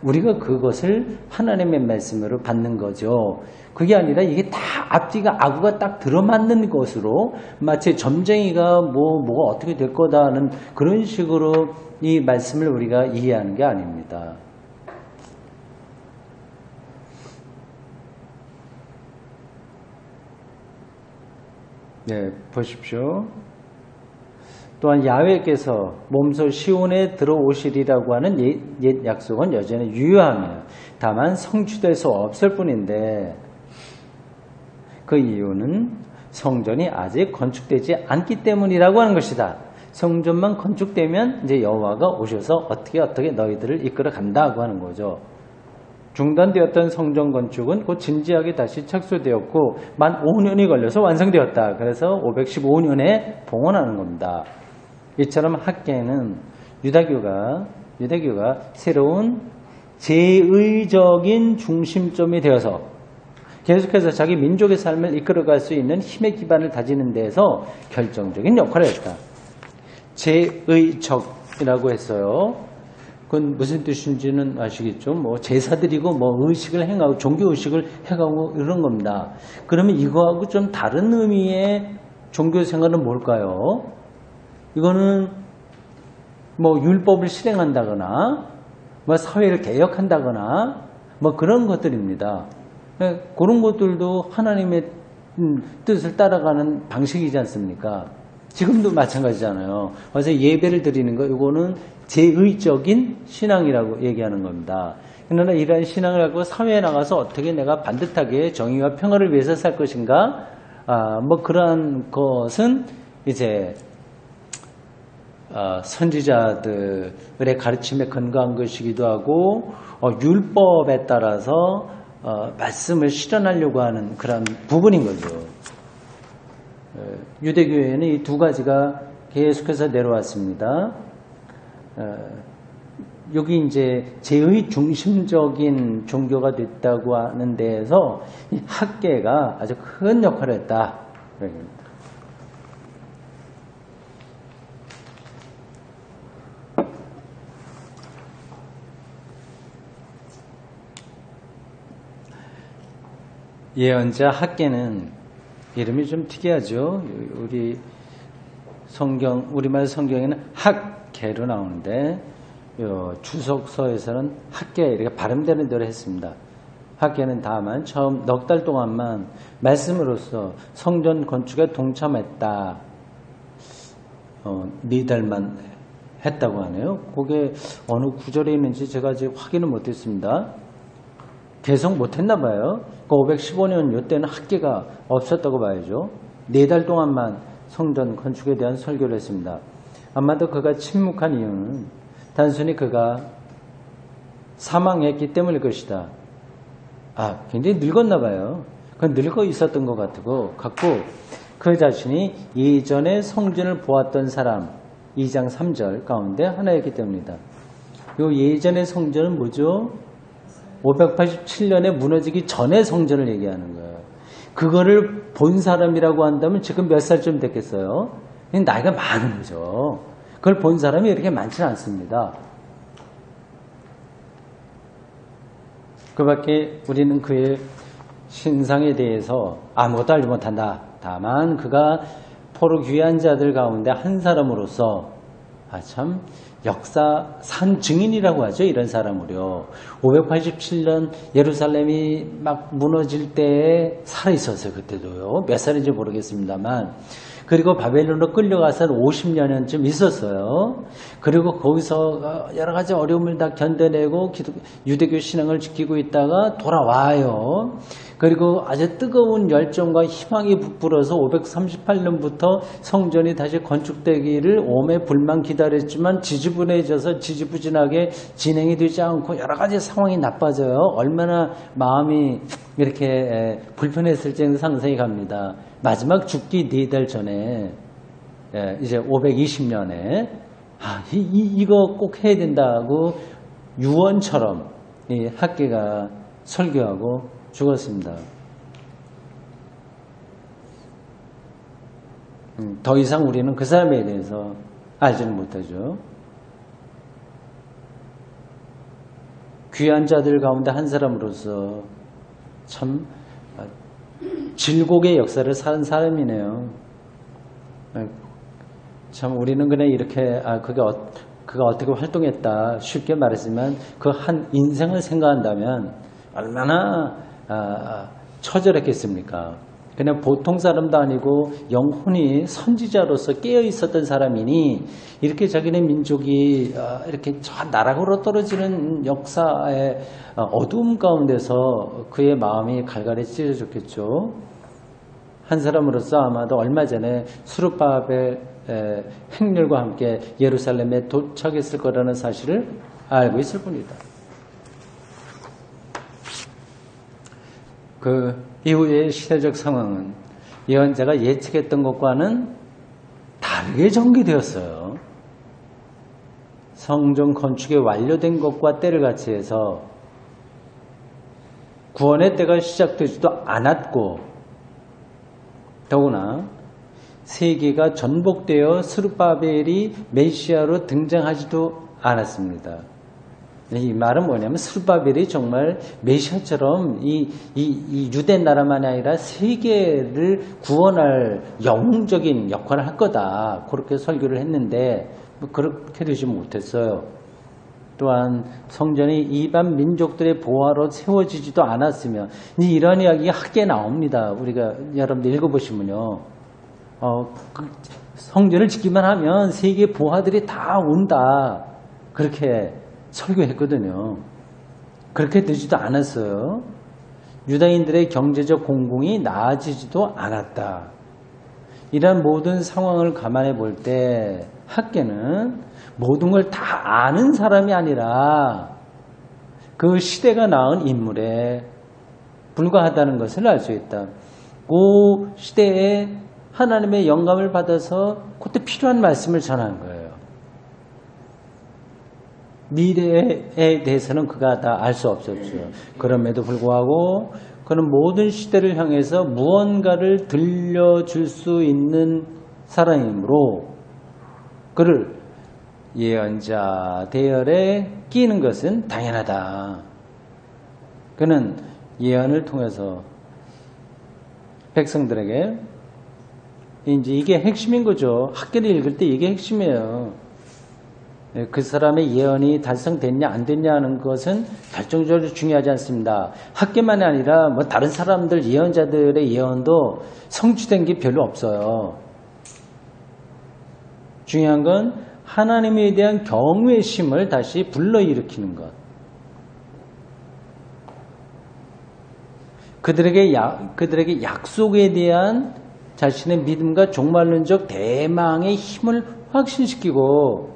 우리가 그것을 하나님의 말씀으로 받는 거죠. 그게 아니라 이게 다 앞뒤가 아구가 딱 들어맞는 것으로 마치 점쟁이가 뭐가 어떻게 될 거다는 그런 식으로 이 말씀을 우리가 이해하는 게 아닙니다. 네, 보십시오. 또한 야훼께서 몸소 시온에 들어오시리라고 하는 옛 약속은 여전히 유효하며 다만 성취될 수 없을 뿐인데, 그 이유는 성전이 아직 건축되지 않기 때문이라고 하는 것이다. 성전만 건축되면 이제 여호와가 오셔서 어떻게 너희들을 이끌어 간다고 하는 거죠. 중단되었던 성전 건축은 곧 진지하게 다시 착수되었고 만 5년이 걸려서 완성되었다. 그래서 515년에 봉헌하는 겁니다. 이처럼 학계는 유다교가 새로운 제의적인 중심점이 되어서 계속해서 자기 민족의 삶을 이끌어갈 수 있는 힘의 기반을 다지는 데에서 결정적인 역할을 했다. 제의적이라고 했어요. 그건 무슨 뜻인지는 아시겠죠? 뭐 제사드리고 뭐 의식을 행하고 종교 의식을 해가고 이런 겁니다. 그러면 이거하고 좀 다른 의미의 종교 생활은 뭘까요? 이거는 뭐 율법을 실행한다거나 뭐 사회를 개혁한다거나 뭐 그런 것들입니다. 그런 것들도 하나님의 뜻을 따라가는 방식이지 않습니까? 지금도 마찬가지잖아요. 그래서 예배를 드리는 거 이거는 제의적인 신앙이라고 얘기하는 겁니다. 그러나 이러한 신앙을 갖고 사회에 나가서 어떻게 내가 반듯하게 정의와 평화를 위해서 살 것인가? 뭐 그러한 것은 이제 선지자들의 가르침에 근거한 것이기도 하고 율법에 따라서 말씀을 실현하려고 하는 그런 부분인 거죠. 유대교회는 이 두 가지가 계속해서 내려왔습니다. 여기 이제 제의 중심적인 종교가 됐다고 하는 데에서 이 학계가 아주 큰 역할을 했다. 예언자 학계는 이름이 좀 특이하죠. 우리 우리말 성경에는 학계로 나오는데 주석서에서는 학계 이렇게 발음되는 대로 했습니다. 학계는 다만 처음 넉 달 동안만 말씀으로써 성전 건축에 동참했다. 4달만 했다고 하네요. 그게 어느 구절에 있는지 제가 아직 확인을 못했습니다. 개성 못했나 봐요. 그 515년 이때는 학계가 없었다고 봐야죠. 4달 동안만 성전 건축에 대한 설교를 했습니다. 아마도 그가 침묵한 이유는 단순히 그가 사망했기 때문일 것이다. 굉장히 늙었나 봐요. 그건 늙어 있었던 것 같고 그 자신이 예전에 성전을 보았던 사람 2장 3절 가운데 하나였기 때문이다. 요 예전의 성전은 뭐죠? 587년에 무너지기 전의 성전을 얘기하는 거예요. 그거를 본 사람이라고 한다면 지금 몇 살쯤 됐겠어요? 나이가 많은 거죠. 그걸 본 사람이 이렇게 많지는 않습니다. 그 밖에 우리는 그의 신상에 대해서 아무것도 알지 못한다. 다만 그가 포로 귀한 자들 가운데 한 사람으로서 참 역사산 증인이라고 하죠. 이런 사람으로 587년 예루살렘이 막 무너질 때에 살아있었어요. 그때도요. 몇 살인지 모르겠습니다만 그리고 바벨론으로 끌려가서 50년쯤 있었어요. 그리고 거기서 여러 가지 어려움을 다 견뎌내고 유대교 신앙을 지키고 있다가 돌아와요. 그리고 아주 뜨거운 열정과 희망이 부풀어서 538년부터 성전이 다시 건축되기를 오매 불만 기다렸지만 지지부진하게 진행이 되지 않고 여러 가지 상황이 나빠져요. 얼마나 마음이 이렇게 불편했을지 상상이 갑니다. 마지막 죽기 4달 전에 이제 520년에 이거 꼭 해야 된다고 유언처럼 이 학계가 설교하고 죽었습니다. 더 이상 우리는 그 사람에 대해서 알지는 못하죠. 귀한 자들 가운데 한 사람으로서 참 질곡의 역사를 사는 사람이네요. 참 우리는 그냥 이렇게 그가 어떻게 활동했다 쉽게 말했지만 그 한 인생을 생각한다면 얼마나 처절했겠습니까? 그냥 보통 사람도 아니고 영혼이 선지자로서 깨어 있었던 사람이니 이렇게 자기네 민족이 이렇게 저 나락으로 떨어지는 역사의 어두움 가운데서 그의 마음이 갈갈이 찢어졌겠죠. 한 사람으로서 아마도 얼마 전에 수르바벨 행렬과 함께 예루살렘에 도착했을 거라는 사실을 알고 있을 뿐이다. 그 이후의 시대적 상황은 예언자가 예측했던 것과는 다르게 전개되었어요. 성전 건축이 완료된 것과 때를 같이 해서 구원의 때가 시작되지도 않았고, 더구나 세계가 전복되어 스룹바벨이 메시아로 등장하지도 않았습니다. 이 말은 뭐냐면 스룹바벨이 정말 메시아처럼 이 유대 나라만이 아니라 세계를 구원할 영웅적인 역할을 할 거다, 그렇게 설교를 했는데 그렇게 되지 못했어요. 또한 성전이 이방 민족들의 보화로 세워지지도 않았으며, 이런 이야기가 학계에 나옵니다. 우리가 여러분들 읽어보시면요, 성전을 짓기만 하면 세계 보화들이 다 온다, 그렇게 설교했거든요. 그렇게 되지도 않았어요. 유다인들의 경제적 공공이 나아지지도 않았다. 이런 모든 상황을 감안해 볼 때 학계는 모든 걸 다 아는 사람이 아니라 그 시대가 낳은 인물에 불과하다는 것을 알 수 있다. 그 시대에 하나님의 영감을 받아서 그때 필요한 말씀을 전하는 거예요. 미래에 대해서는 그가 다 알 수 없었죠. 그럼에도 불구하고 그는 모든 시대를 향해서 무언가를 들려줄 수 있는 사람이므로 그를 예언자 대열에 끼는 것은 당연하다. 그는 예언을 통해서 백성들에게 이제 이게 핵심인 거죠. 학계를 읽을 때 이게 핵심이에요. 그 사람의 예언이 달성됐냐 안 됐냐 하는 것은 결정적으로 중요하지 않습니다. 학계만이 아니라 뭐 다른 사람들 예언자들의 예언도 성취된 게 별로 없어요. 중요한 건 하나님에 대한 경외심을 다시 불러일으키는 것. 그들에게 약속에 대한 자신의 믿음과 종말론적 대망의 힘을 확신시키고,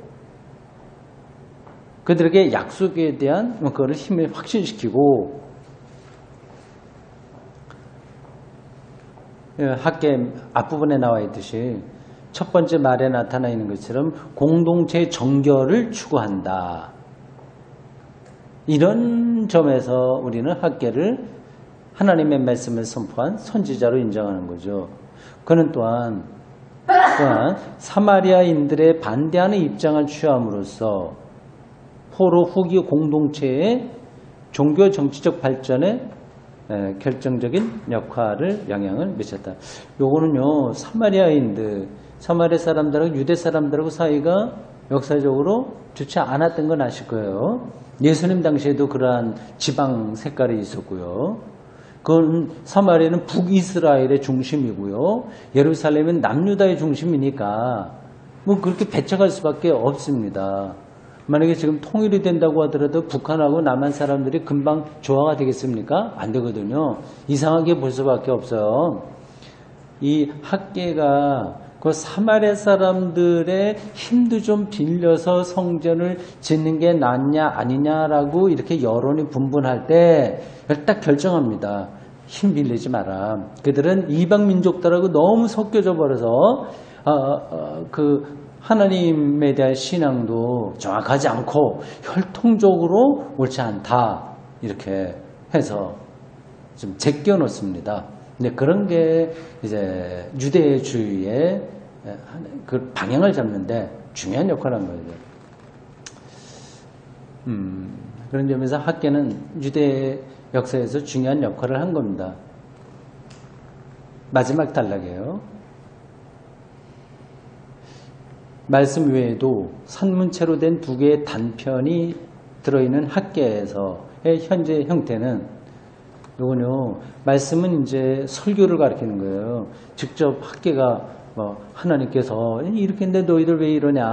그들에게 약속에 대한 그거를 힘을 확신시키고, 학계 앞부분에 나와 있듯이 첫 번째 말에 나타나 있는 것처럼 공동체 정결을 추구한다. 이런 점에서 우리는 학계를 하나님의 말씀을 선포한 선지자로 인정하는 거죠. 그는 또한 사마리아인들의 반대하는 입장을 취함으로써 포로 후기 공동체의 종교 정치적 발전에 결정적인 영향을 미쳤다. 요거는요, 사마리아 사람들하고 유대 사람들하고 사이가 역사적으로 좋지 않았던 건 아실 거예요. 예수님 당시에도 그러한 지방 색깔이 있었고요. 그건 사마리아는 북이스라엘의 중심이고요. 예루살렘은 남유다의 중심이니까 뭐 그렇게 배척할 수밖에 없습니다. 만약에 지금 통일이 된다고 하더라도 북한하고 남한 사람들이 금방 조화가 되겠습니까? 안 되거든요. 이상하게 볼 수밖에 없어요. 이 학계가 그 사마리아 사람들의 힘도 좀 빌려서 성전을 짓는 게 낫냐 아니냐라고 이렇게 여론이 분분할 때 딱 결정합니다. 힘 빌리지 마라. 그들은 이방 민족들하고 너무 섞여져 버려서 하나님에 대한 신앙도 정확하지 않고 혈통적으로 옳지 않다, 이렇게 해서 좀 제껴 놓습니다. 근데 그런 게 이제 유대주의의 그 방향을 잡는데 중요한 역할을 한 거죠. 그런 점에서 학계는 유대 역사에서 중요한 역할을 한 겁니다. 마지막 단락이에요. 말씀 외에도 산문체로 된 두 개의 단편이 들어있는 학계에서의 현재 형태는, 이거는요, 말씀은 이제 설교를 가리키는 거예요. 직접 학계가 하나님께서 이렇게 했는데 너희들 왜 이러냐,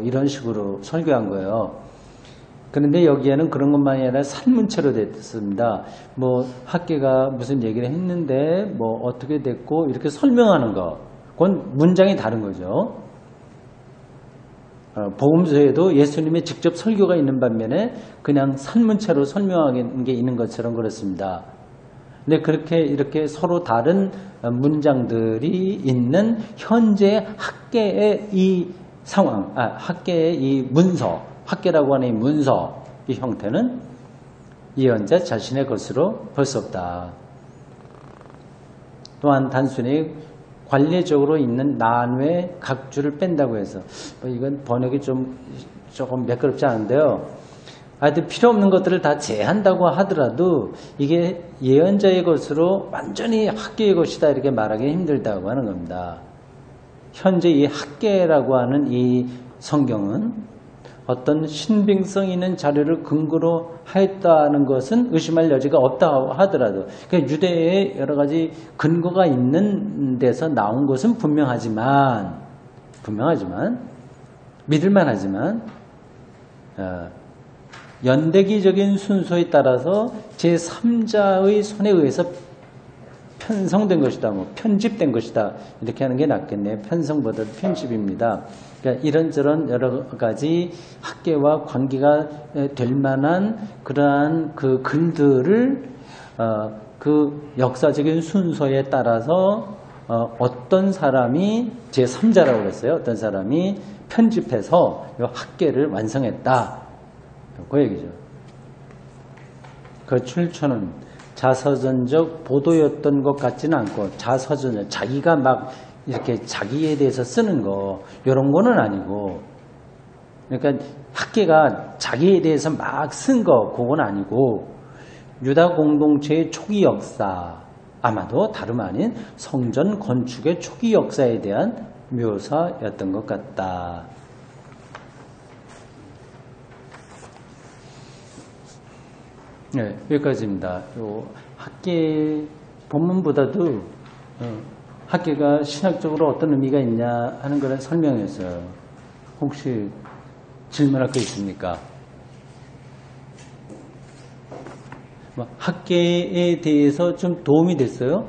이런 식으로 설교한 거예요. 그런데 여기에는 그런 것만이 아니라 산문체로 됐습니다. 뭐 학계가 무슨 얘기를 했는데 뭐 어떻게 됐고 이렇게 설명하는 거. 그건 문장이 다른 거죠. 복음서에도 예수님의 직접 설교가 있는 반면에 그냥 산문체로 설명하는 게 있는 것처럼 그렇습니다. 근데 그렇게 이렇게 서로 다른 문장들이 있는 현재 학계의 이 상황, 학계의 이 문서, 학계라고 하는 이 문서, 이 형태는 예언자 자신의 것으로 볼 수 없다. 또한 단순히 관례적으로 있는 난외 각주를 뺀다고 해서 이건 번역이 조금 매끄럽지 않은데요. 하여튼 필요 없는 것들을 다 제한다고 하더라도 이게 예언자의 것으로 완전히 학계의 것이다 이렇게 말하기 힘들다고 하는 겁니다. 현재 이 학계라고 하는 이 성경은 어떤 신빙성 있는 자료를 근거로 하였다는 것은 의심할 여지가 없다 하더라도 그러니까 유대의 여러 가지 근거가 있는 데서 나온 것은 분명하지만 믿을만하지만 연대기적인 순서에 따라서 제3자의 손에 의해서 편성된 것이다, 뭐 편집된 것이다 이렇게 하는 게 낫겠네요. 편성보다 편집입니다. 그러니까 이런저런 여러 가지 학계와 관계가 될 만한 그러한 그 글들을 그 역사적인 순서에 따라서 어떤 사람이 제3자라고 그랬어요. 어떤 사람이 편집해서 이 학계를 완성했다. 그 얘기죠. 그 출처는 자서전적 보도였던 것 같지는 않고 자서전적 자기가 막 이렇게 자기에 대해서 쓰는 거 이런 거는 아니고 그러니까 학계가 자기에 대해서 막 쓴 거 그건 아니고 유다 공동체의 초기 역사 아마도 다름 아닌 성전 건축의 초기 역사에 대한 묘사였던 것 같다. 네, 여기까지입니다. 요 학계 본문보다도 학계가 신학적으로 어떤 의미가 있냐 하는 것을 설명했어요. 혹시 질문할 거 있습니까? 학계에 대해서 좀 도움이 됐어요?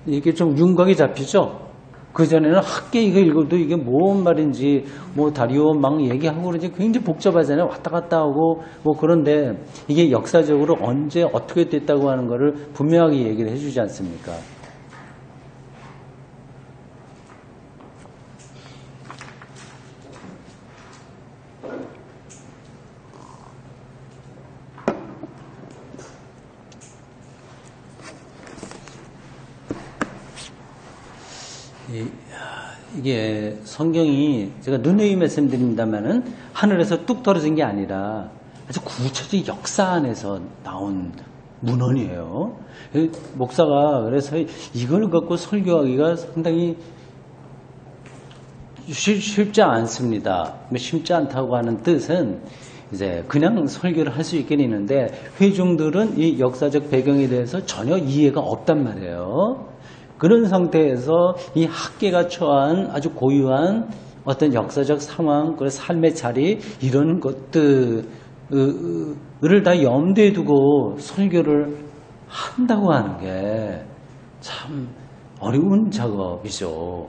이게 좀 윤곽이 잡히죠? 그전에는 학계 이거 읽어도 이게 뭔 말인지 뭐 다리오 막 얘기하고 그러지 굉장히 복잡하잖아요. 왔다 갔다 하고 뭐 그런데 이게 역사적으로 언제 어떻게 됐다고 하는 거를 분명하게 얘기를 해주지 않습니까? 이게 성경이 제가 누누이 말씀드립니다만은 하늘에서 뚝 떨어진 게 아니라 아주 구체적인 역사 안에서 나온 문헌이에요. 목사가 그래서 이걸 갖고 설교하기가 상당히 쉽지 않습니다. 쉽지 않다고 하는 뜻은 이제 그냥 설교를 할 수 있긴 있는데 회중들은 이 역사적 배경에 대해서 전혀 이해가 없단 말이에요. 그런 상태에서 이 학계가 처한 아주 고유한 어떤 역사적 상황, 그리고 삶의 자리 이런 것들을 다 염두에 두고 설교를 한다고 하는 게 참 어려운 작업이죠.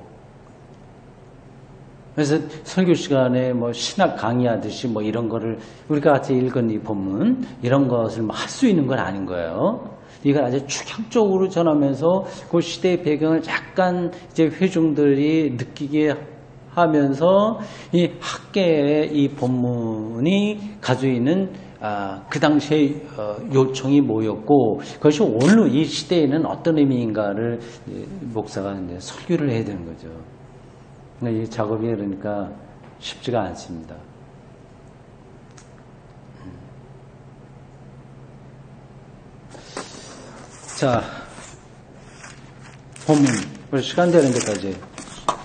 그래서 설교 시간에 뭐 신학 강의하듯이 뭐 이런 거를 우리가 같이 읽은 이 본문 이런 것을 할 수 있는 건 아닌 거예요. 이걸 아주 축약적으로 전하면서 그 시대의 배경을 약간 이제 회중들이 느끼게 하면서 이 학계의 이 본문이 가지고 있는 그 당시의 요청이 뭐였고 그것이 오늘 이 시대에는 어떤 의미인가를 목사가 이제 설교를 해야 되는 거죠. 이 작업이 그러니까 쉽지가 않습니다. 자, 본문. 벌써 시간 되는 데까지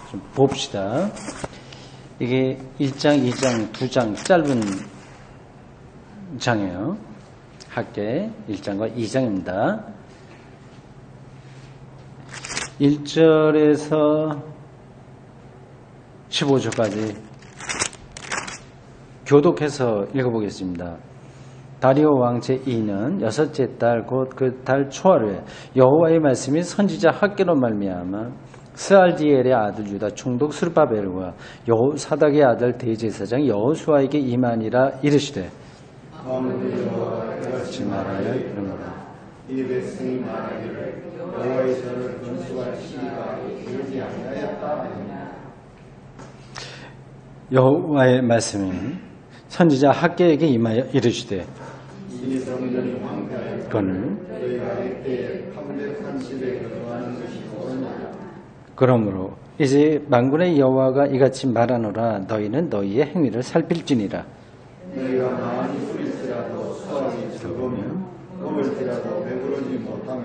좀 봅시다. 이게 1장, 2장, 2장 짧은 장이에요. 학계 1장과 2장입니다. 1절에서 15절까지 교독해서 읽어보겠습니다. 다리오 왕 제2는 여섯째 달 곧 그 달 초하루에 여호와의 말씀이 선지자 학개로 말미암아 스알디엘의 아들 유다 총독 스룹바벨과 여호사닥의 아들 대제사장 여호수아에게 임하니라 이르시되 그렇지 말하여 이르노라. 이 백성이 말하기를 여호와의 전을 건축할 시기가 이르지 아니하였다. 여호와의 말씀이 선지자 학개에게 임하여 이르시되 이 성전이 황폐하였거늘 너희가 이때에 황백한 집에 거주하는 것이 옳으냐. 그러므로 이제 만군의 여호와가 이같이 말하노라. 너희는 너희의 행위를 살필지니라. 너희가 많이 술일지라도 수확이 적으면 먹을지라도 배부르지 못하며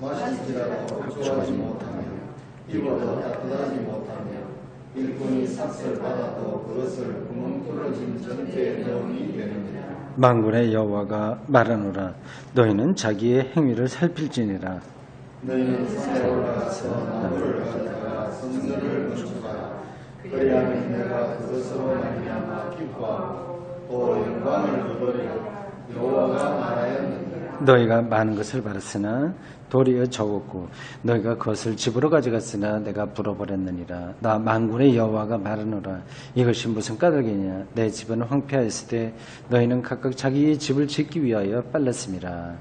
마실지라도 흡족하지 못하며 입어도 따뜻하지 못하며 일꾼이 삭슬 받아도 그것을 구멍 뚫어진 전태에 넣음이 되느니라. 만군의 여호와가 말하노라. 너희는 자기의 행위를 살필지니라. 너희는 산에 올라가서 나무를 가져다가 성전을 건축하라. 그리하면 내가 그것으로 말미암아 기뻐하고 또 영광을 거두리라. 여호와가 말하였느니라. 너희가 많은 것을 받았으나 도리어 적었고 너희가 그것을 집으로 가져갔으나 내가 불어버렸느니라. 나 만군의 여호와가 말하노라. 이것이 무슨 까닭이냐. 내 집은 황폐하였을 때 너희는 각각 자기의 집을 짓기 위하여 빨랐음이라.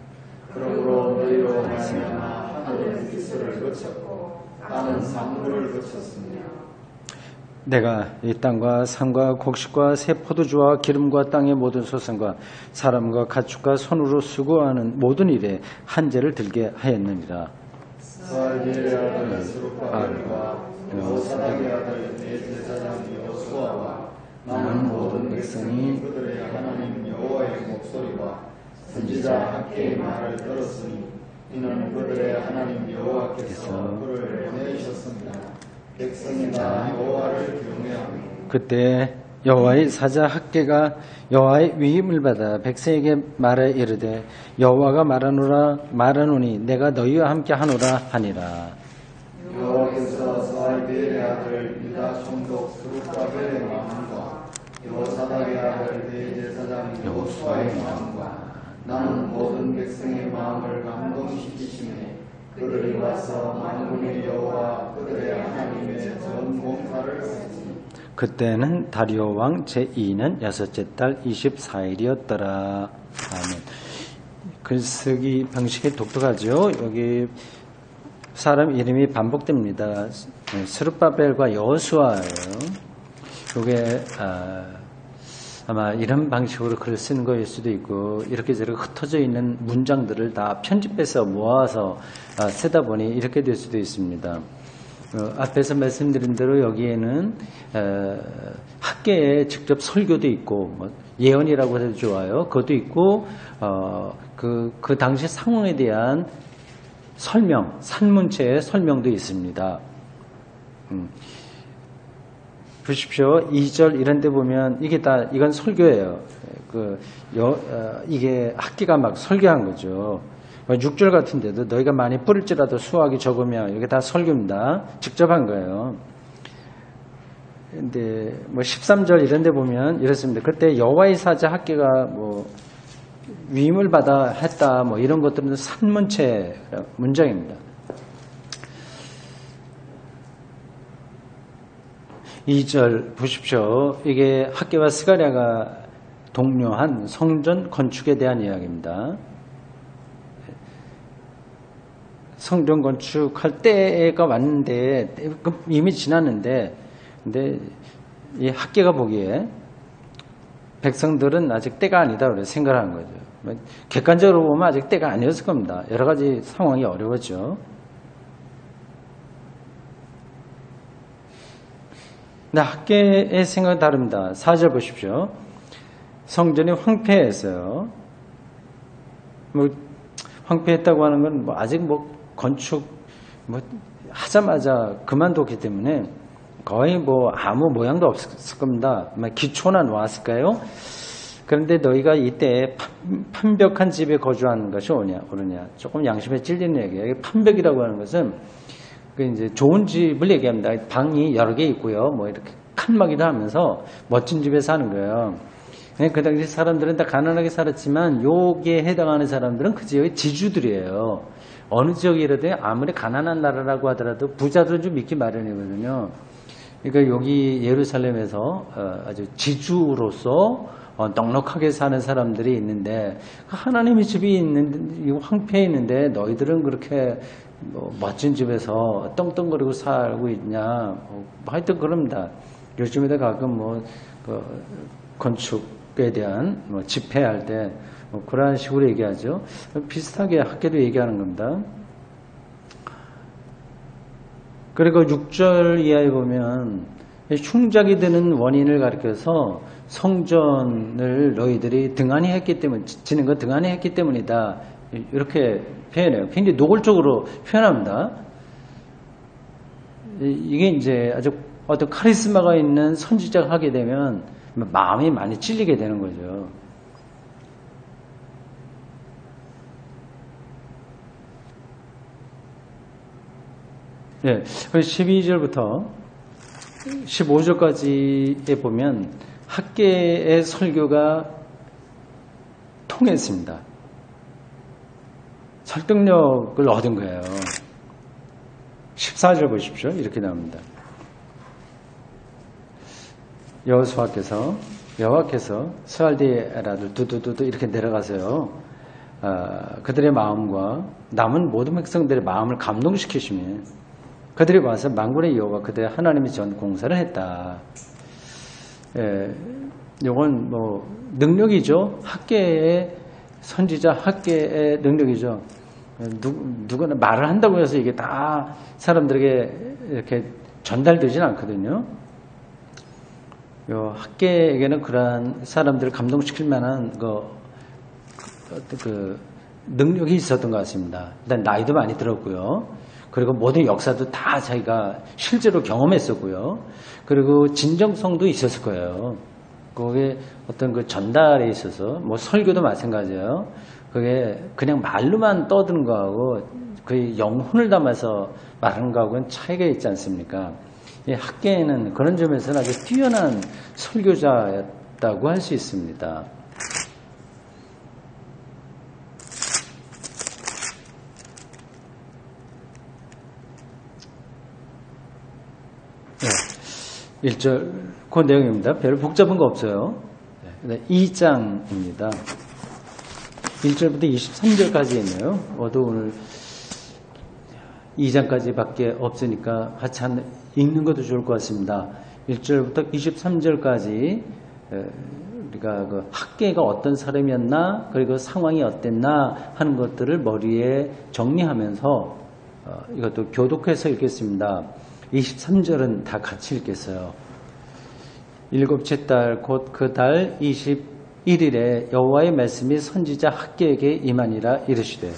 그러므로 너희로 말미암아 하늘은 기술을 거쳤고 땅은 산물을 거쳤으며 내가 이 땅과 산과 곡식과 새 포도주와 기름과 땅의 모든 소산과 사람과 가축과 손으로 수고하는 모든 일에 한재를 들게 하였느니라. 스알디엘의 아들 스룹바벨과 여호사닥의 아들 대제사장 여호수아와 남은 모든 백성이 그들의 하나님 여호와의 목소리와 선지자 학개의 말을 들었으니 이는 그들의 하나님 여호와께서 그를 보내셨습니다. 백성이 다 여호와를 경외하며 그때 여호와의 사자 학개가 여호와의 위임을 받아 백성에게 말해 이르되 여호와가 말하노니 내가 너희와 함께 하노라 하니라. 여호와께서 스알디엘의 아들 유다 총독 스룹바벨의 마음과 여호사닥의 아들 대제사장 여호수아의 마음과 나는 모든 백성의 마음을 감동시키시며 그들이 와서 만군의 여호와 그들의 하나님의 전 공사를 하였으니 그때는 다리오 왕 제2는 여섯째 달 24일이었더라. 아멘. 글쓰기 방식이 독특하죠. 여기 사람 이름이 반복됩니다. 스룹바벨과 여호수아예요. 이게 아마 이런 방식으로 글을 쓰는 거일 수도 있고 이렇게 저렇게 흩어져 있는 문장들을 다 편집해서 모아서 쓰다 보니 이렇게 될 수도 있습니다. 앞에서 말씀드린 대로 여기에는 학계에 직접 설교도 있고 뭐 예언이라고 해도 좋아요. 그것도 있고 그 당시 상황에 대한 설명, 산문체의 설명도 있습니다. 보십시오. 2절 이런 데 보면 이건 설교예요. 이게 학기가 막 설교한 거죠. 6절 같은 데도 너희가 많이 뿌릴지라도 수확이 적으면 이게 다 설교입니다. 직접 한 거예요. 근데 뭐 13절 이런 데 보면 이렇습니다. 그때 여호와의 사자 학기가 뭐 위임을 받아 했다 뭐 이런 것들은 산문체 문장입니다. 2절 보십시오. 이게 학개와 스가랴가 독려한 성전 건축에 대한 이야기입니다. 성전 건축할 때가 왔는데 이미 지났는데 근데 이 학개가 보기에 백성들은 아직 때가 아니다 그래 생각하는 거죠. 객관적으로 보면 아직 때가 아니었을 겁니다. 여러 가지 상황이 어려웠죠. 근데 학계의 생각은 다릅니다. 4절 보십시오. 성전이 황폐했어요. 황폐했다고 하는 건 아직 건축 하자마자 그만뒀기 때문에 거의 아무 모양도 없을 겁니다. 기초나 놓았을까요? 그런데 너희가 이때 판벽한 집에 거주하는 것이 옳으냐? 조금 양심에 찔리는 얘기예요. 판벽이라고 하는 것은 이제 좋은 집을 얘기합니다. 방이 여러 개 있고요. 이렇게 칸막이도 하면서 멋진 집에 사는 거예요. 그 당시 사람들은 다 가난하게 살았지만 여기에 해당하는 사람들은 그 지역의 지주들이에요. 어느 지역이라도 아무리 가난한 나라라고 하더라도 부자들은 좀 믿기 마련이거든요. 그러니까 여기 예루살렘에서 아주 지주로서 넉넉하게 사는 사람들이 있는데 하나님의 집이 있는데 황폐해 있는데 너희들은 그렇게 멋진 집에서 떵떵거리고 살고 있냐. 하여튼 그럽니다. 요즘에도 가끔 건축에 대한 집회할 때 그런 식으로 얘기하죠. 비슷하게 학계도 얘기하는 겁니다. 그리고 6절 이하에 보면 흉작이 드는 원인을 가리켜서 성전을 너희들이 등한히 했기 때문, 지는 거 등한히 했기 때문이다. 이렇게 표현해요. 굉장히 노골적으로 표현합니다. 이게 이제 아주 어떤 카리스마가 있는 선지자가 하게 되면 마음이 많이 찔리게 되는 거죠. 예, 12절부터 15절까지에 보면 학계의 설교가 통했습니다. 설득력을 얻은 거예요. 14절 보십시오. 이렇게 나옵니다. 여호와께서 스알디엘아들 두두두두 이렇게 내려가세요. 그들의 마음과 남은 모든 백성들의 마음을 감동시키시며 그들이 와서 만군의 여호와 그들의 하나님의 전 공사를 했다. 예, 이건 능력이죠. 학계의 선지자 학계의 능력이죠. 누구나 말을 한다고 해서 이게 다 사람들에게 이렇게 전달되지는 않거든요. 학계에게는 그러한 사람들을 감동시킬 만한 그 능력이 있었던 것 같습니다. 일단 나이도 많이 들었고요. 그리고 모든 역사도 다 자기가 실제로 경험했었고요. 그리고 진정성도 있었을 거예요. 그게 어떤 그 전달에 있어서 설교도 마찬가지예요. 그게 그냥 말로만 떠드는 거하고 그 영혼을 담아서 말하는 거하고는 차이가 있지 않습니까? 이 학계에는 그런 점에서는 아주 뛰어난 설교자였다고 할 수 있습니다. 네, 1절 그 내용입니다. 별로 복잡한 거 없어요. 네, 2장입니다. 1절부터 23절까지 있네요. 오늘 2장까지밖에 없으니까 같이 읽는 것도 좋을 것 같습니다. 1절부터 23절까지 우리가 그 학계가 어떤 사람이었나 그리고 상황이 어땠나 하는 것들을 머리에 정리하면서 이것도 교독해서 읽겠습니다. 23절은 다 같이 읽겠어요. 일곱째 달 곧 그 달 21일에 여호와의 말씀이 선지자 학계에게 임하니라 이르시되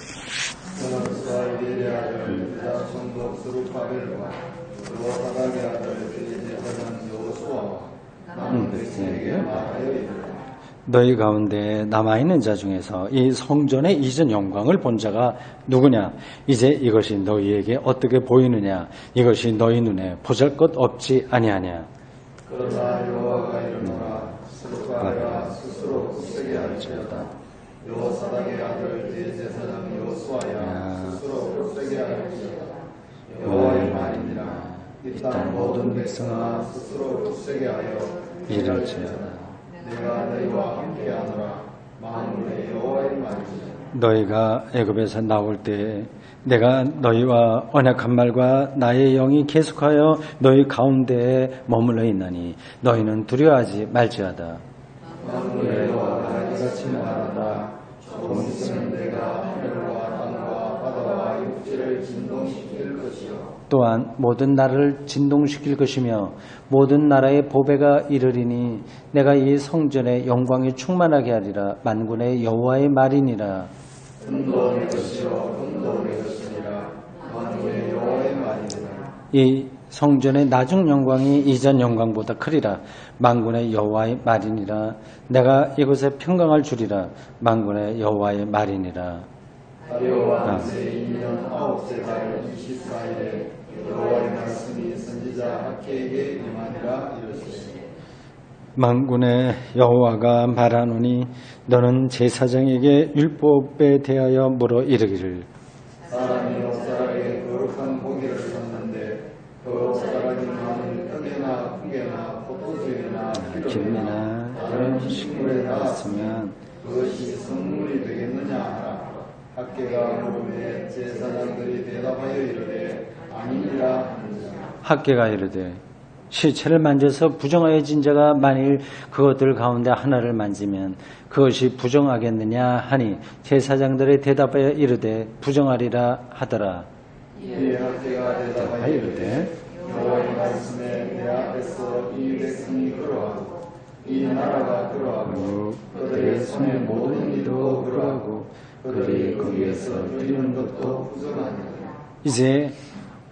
너희 가운데 남아있는 자 중에서 이 성전의 이전 영광을 본 자가 누구냐? 이제 이것이 너희에게 어떻게 보이느냐? 이것이 너희 눈에 보잘것 없지 아니하냐? 그러나 여호와가 이르노라 스루바벨아 스스로 굳세게 할지어다. 여호사닥의 아들 대제사장 여호수아야 스스로 굳세게 할지어다. 여호와의 말이니라. 이 땅 모든 백성아 스스로 굳세게 하여 일할지어다. 내가 너희와 함께하노라. 만군의 여호와의 말이니라. 너희가 애굽에서 나올 때에 내가 너희와 언약한 말과 나의 영이 계속하여 너희 가운데에 머물러 있나니 너희는 두려워하지 말지어다. 만군의 여호와가 이같이 말한다. 좀 있으면 내가 하늘과 땅과 바다와 육지를 진동시킬 것이요. 또한 모든 나라를 진동시킬 것이며 모든 나라의 보배가 이르리니 내가 이 성전의 영광이 충만하게 하리라. 만군의 여호와의 말이니라. 금도 내 것이요 금도 내 것이니라. 만군의 여호와의 말이니라. 이 성전의 나중 영광이 이전 영광보다 크리라. 만군의 여호와의 말이니라. 내가 이곳에 평강을 주리라. 만군의 여호와의 말이니라. 다리오와 제 2년 9세 달 24일에 여호와의 말씀이 선지자 학계에게 임하니라 이르시되 만군의 여호와가 말하노니 너는 제사장에게 율법에 대하여 물어 이르기를 사람이 옷사락에 거룩한 고기를 샀는데 그 옷사락이 많은 떡이나 국이나 포도주나 기름이나 이런 식물에 나왔으면 그것이 성물이 되겠느냐 하라. 학계가 물음에 제사장들이 대답하여 이르되 아니니라 하는지라. 학계가 이르되 시체를 만져서 부정하여진 자가 만일 그것들 가운데 하나를 만지면 그것이 부정하겠느냐 하니 제사장들의 대답하여 이르되 부정하리라 하더라. 이에 학계가 대답하여 이르되 여호와의 말씀에 내 앞에서 이 백성이 그러하고 이 나라가 그러하고 그들의 손에 모든 일도 그러하고 그들이 거기에서 드리는 것도 부정하니라. 이제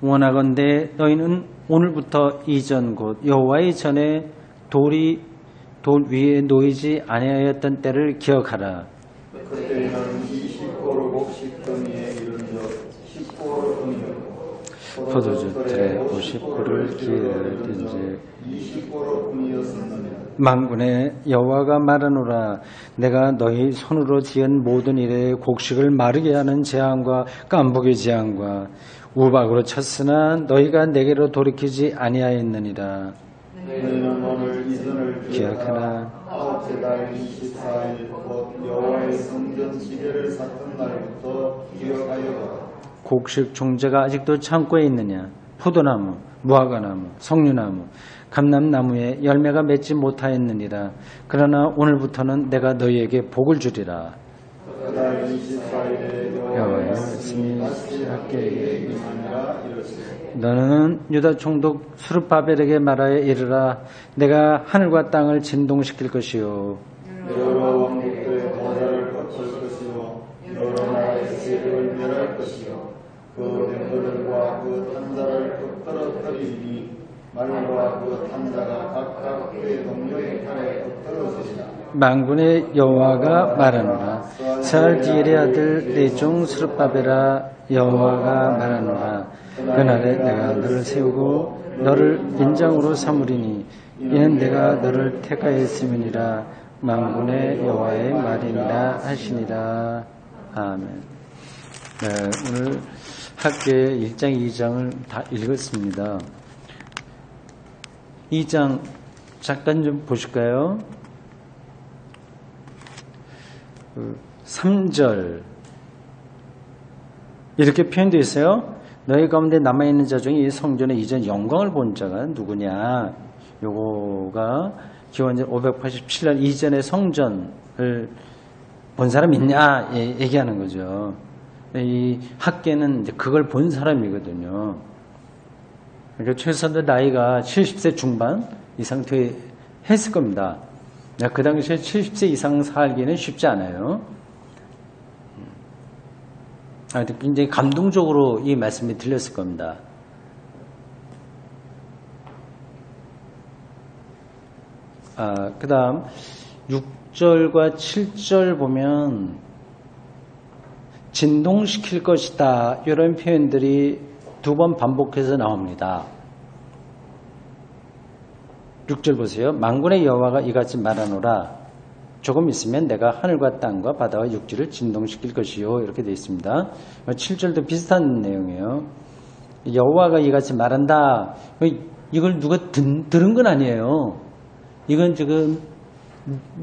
원하건대 너희는 오늘부터 이전 곧 여호와의 전에 돌 위에 놓이지 아니하였던 때를 기억하라. 그때는 20고루 곡식더미에 이른즉 10고루 뿐이었고 포도주 틀에 50고를 기르든지 20고루 뿐이었었느니라. 만군의 여호와가 말하노라 내가 너희 손으로 지은 모든 일에 곡식을 마르게 하는 재앙과 깐복의 재앙과 우박으로 쳤으나 너희가 내게로 돌이키지 아니하였느니라. 너희는 오늘 이전을 기억하라. 아홉째 달 24일 곧 여호와의 성전 지배를 샀던 날부터 기억하여라. 곡식 종자가 아직도 창고에 있느냐? 포도나무, 무화과나무, 석류나무, 감람나무에 열매가 맺지 못하였느니라. 그러나 오늘부터는 내가 너희에게 복을 주리라. 그달 24일에 여호와의 말씀이 다시 학계에게 임하니라 이르시되 너는 유다 총독 스룹바벨에게 말하여 이르라. 내가 하늘과 땅을 진동시킬 것이요 여러 왕국들의 보좌를 꺾을 것이요 여러 나라의 세력을 멸할 것이요 그 멤버들과 그 탄자를 떨어뜨리니 말과 그 탄자가 각각 그의 동료의 칼에 떨어지리라. 만군의 여호와가 말하노라. 살디엘의 아들 내 종 스룹바벨아 여호와가 말하노라. 그날에 내가 너를 세우고 너를 인장으로 삼으리니 이는 내가 너를 택하였음이니라. 만군의 여호와의 말이니라 하시니라. 아멘. 네, 오늘 학계 1장 2장을 다 읽었습니다. 2장 잠깐 좀 보실까요? 3절 이렇게 표현되어 있어요. 너희 가운데 남아있는 자 중에 이 성전의 이전 영광을 본 자가 누구냐. 요거가 기원전 587년 이전의 성전을 본 사람 있냐 얘기하는 거죠. 이 학계는 이제 그걸 본 사람이거든요. 그러니까 최소한 나이가 70세 중반 이상 했을 겁니다. 그 당시에 70세 이상 살기는 쉽지 않아요. 굉장히 감동적으로 이 말씀이 들렸을 겁니다. 그 다음 6절과 7절 보면 진동시킬 것이다 이런 표현들이 두 번 반복해서 나옵니다. 6절 보세요. 만군의 여호와가 이같이 말하노라. 조금 있으면 내가 하늘과 땅과 바다와 육지를 진동시킬 것이요. 이렇게 되어 있습니다. 7절도 비슷한 내용이에요. 여호와가 이같이 말한다. 이걸 누가 들은 건 아니에요. 이건 지금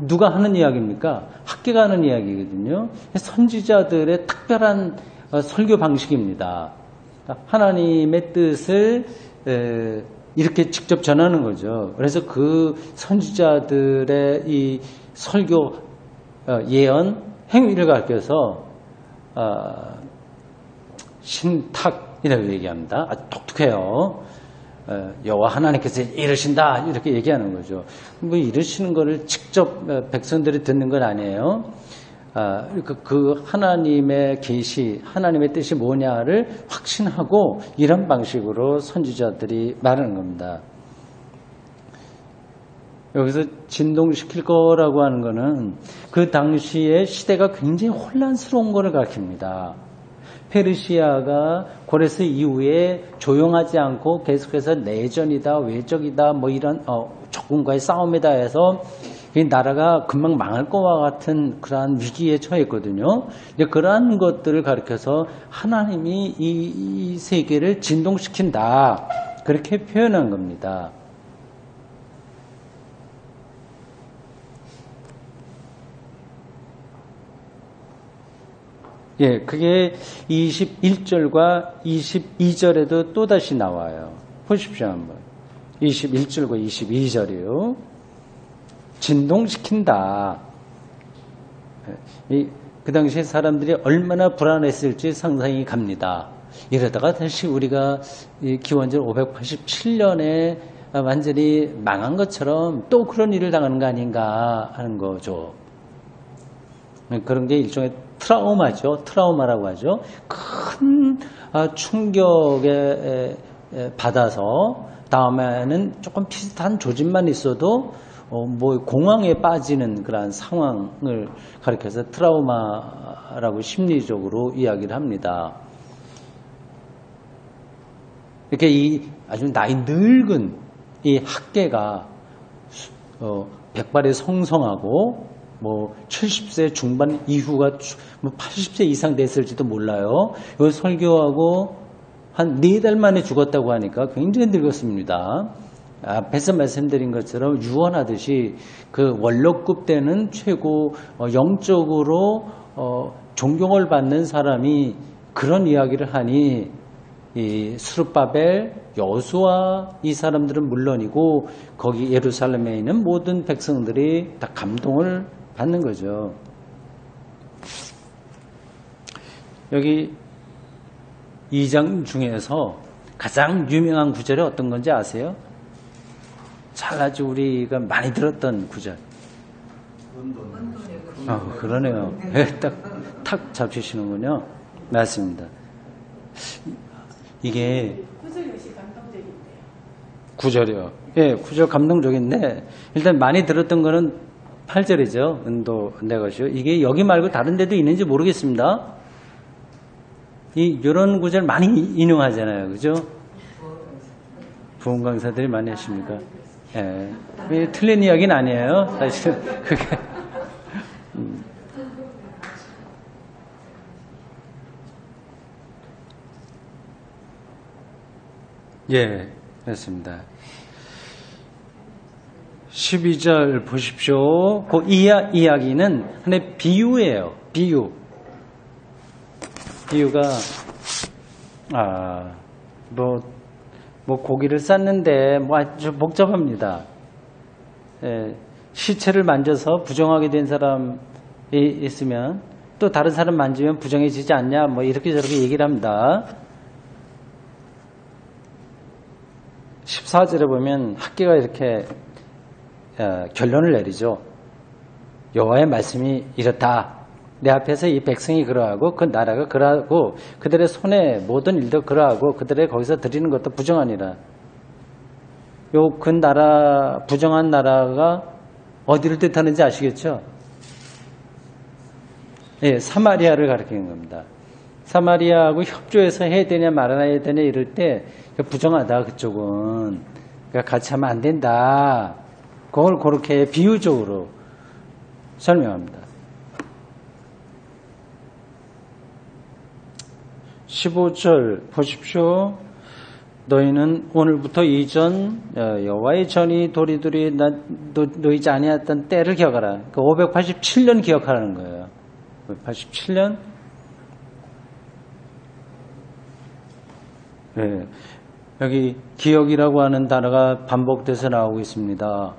누가 하는 이야기입니까? 학계가 하는 이야기거든요. 선지자들의 특별한 설교 방식입니다. 하나님의 뜻을 이렇게 직접 전하는 거죠. 그래서 그 선지자들의 이 설교, 예언, 행위를 가르쳐서 신탁이라고 얘기합니다. 아주 독특해요. 여호와 하나님께서 이르신다 이렇게 얘기하는 거죠. 뭐 이르시는 거를 직접 백성들이 듣는 건 아니에요. 그 하나님의 계시, 하나님의 뜻이 뭐냐를 확신하고 이런 방식으로 선지자들이 말하는 겁니다. 여기서 진동시킬 거라고 하는 거는 그 당시에 시대가 굉장히 혼란스러운 거를 가르칩니다. 페르시아가 고레스 이후에 조용하지 않고 계속해서 내전이다, 외적이다, 뭐 이런 적군과의 싸움이다 해서 이 나라가 금방 망할 것과 같은 그러한 위기에 처했거든요. 이제 그러한 것들을 가리켜서 하나님이 이 세계를 진동시킨다. 그렇게 표현한 겁니다. 예, 그게 21절과 22절에도 또다시 나와요. 보십시오, 한번. 21절과 22절이요. 진동시킨다. 그 당시에 사람들이 얼마나 불안했을지 상상이 갑니다. 이러다가 다시 우리가 기원전 587년에 완전히 망한 것처럼 또 그런 일을 당하는 거 아닌가 하는 거죠. 그런 게 일종의 트라우마죠. 트라우마라고 하죠. 큰 충격에 받아서 다음에는 조금 비슷한 조짐만 있어도 뭐 공황에 빠지는 그러한 상황을 가리켜서 트라우마라고 심리적으로 이야기를 합니다. 이렇게 이 아주 나이 늙은 이 학계가 백발이 성성하고 뭐 70세 중반 이후가 뭐 80세 이상 됐을지도 몰라요. 이 설교하고 한 4달 만에 죽었다고 하니까 굉장히 늙었습니다. 앞에서 말씀드린 것처럼 유언하듯이 그 원로급 때는 최고 영적으로 존경을 받는 사람이 그런 이야기를 하니 이 스룹바벨, 여수와 이 사람들은 물론이고 거기 예루살렘에 있는 모든 백성들이 다 감동을 받는 거죠. 여기 2장 중에서 가장 유명한 구절이 어떤 건지 아세요? 잘 아주 우리가 많이 들었던 구절. 그러네요. 탁 잡히시는군요. 맞습니다. 이게 구절이요. 예, 구절 감동적인데 일단 많이 들었던 거는 8절이죠. 은도 내 것이요. 이게 여기 말고 다른 데도 있는지 모르겠습니다. 이런 구절 많이 인용하잖아요. 그죠? 부흥 강사들이 많이 하십니까? 예. 틀린 이야기는 아니에요. 사실 그게 예, 그렇습니다. 12절 보십시오. 그 이야기는 하나의 비유예요. 비유가 뭐 고기를 쌌는데 뭐 아주 복잡합니다. 예, 시체를 만져서 부정하게 된 사람이 있으면 또 다른 사람 만지면 부정해지지 않냐 뭐 이렇게 저렇게 얘기를 합니다. 14절에 보면 학계가 이렇게 결론을 내리죠. 여호와의 말씀이 이렇다. 내 앞에서 이 백성이 그러하고 그 나라가 그러하고 그들의 손에 모든 일도 그러하고 그들의 거기서 드리는 것도 부정하니라. 그 나라 부정한 나라가 어디를 뜻하는지 아시겠죠? 예, 사마리아를 가리키는 겁니다. 사마리아하고 협조해서 해야 되냐 말아야 되냐 이럴 때 부정하다 그쪽은. 그러니까 같이 하면 안 된다. 그걸 그렇게 비유적으로 설명합니다. 15절 보십시오. 너희는 오늘부터 이전 여호와의 전이 도리도리 놓이지 아니했던 때를 기억하라. 그 587년 기억하라는 거예요. 587년. 네. 여기 기억이라고 하는 단어가 반복돼서 나오고 있습니다.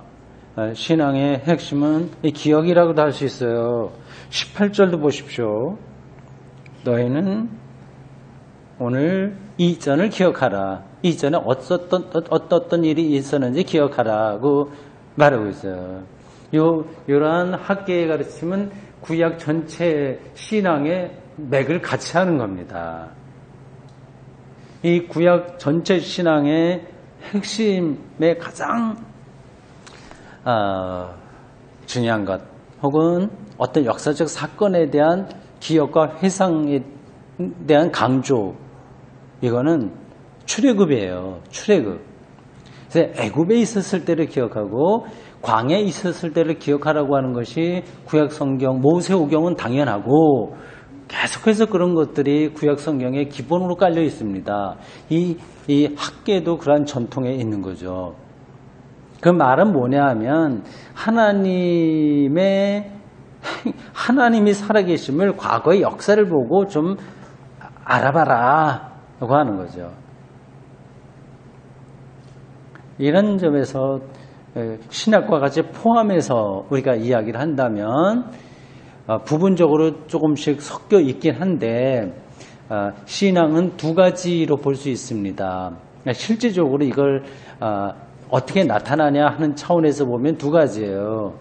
신앙의 핵심은 이 기억이라고도 할 수 있어요. 18절도 보십시오. 너희는 오늘 이전을 기억하라. 이전에 어떤 일이 있었는지 기억하라고 말하고 있어요. 이러한 학계의 가르침은 구약 전체 신앙의 맥을 같이 하는 겁니다. 이 구약 전체 신앙의 핵심의 가장 중요한 것 혹은 어떤 역사적 사건에 대한 기억과 회상의 대한 강조, 이거는 출애굽이에요. 출애굽. 그래서 애굽에 있었을 때를 기억하고 광야에 있었을 때를 기억하라고 하는 것이 구약 성경, 모세오경은 당연하고 계속해서 그런 것들이 구약 성경에 기본으로 깔려 있습니다. 이 학계도 그러한 전통에 있는 거죠. 그 말은 뭐냐 하면 하나님이 살아계심을 과거의 역사를 보고 좀 알아봐라 라고 하는 거죠. 이런 점에서 신약과 같이 포함해서 우리가 이야기를 한다면 부분적으로 조금씩 섞여 있긴 한데 신앙은 두 가지로 볼 수 있습니다. 실질적으로 이걸 어떻게 나타나냐 하는 차원에서 보면 두 가지예요.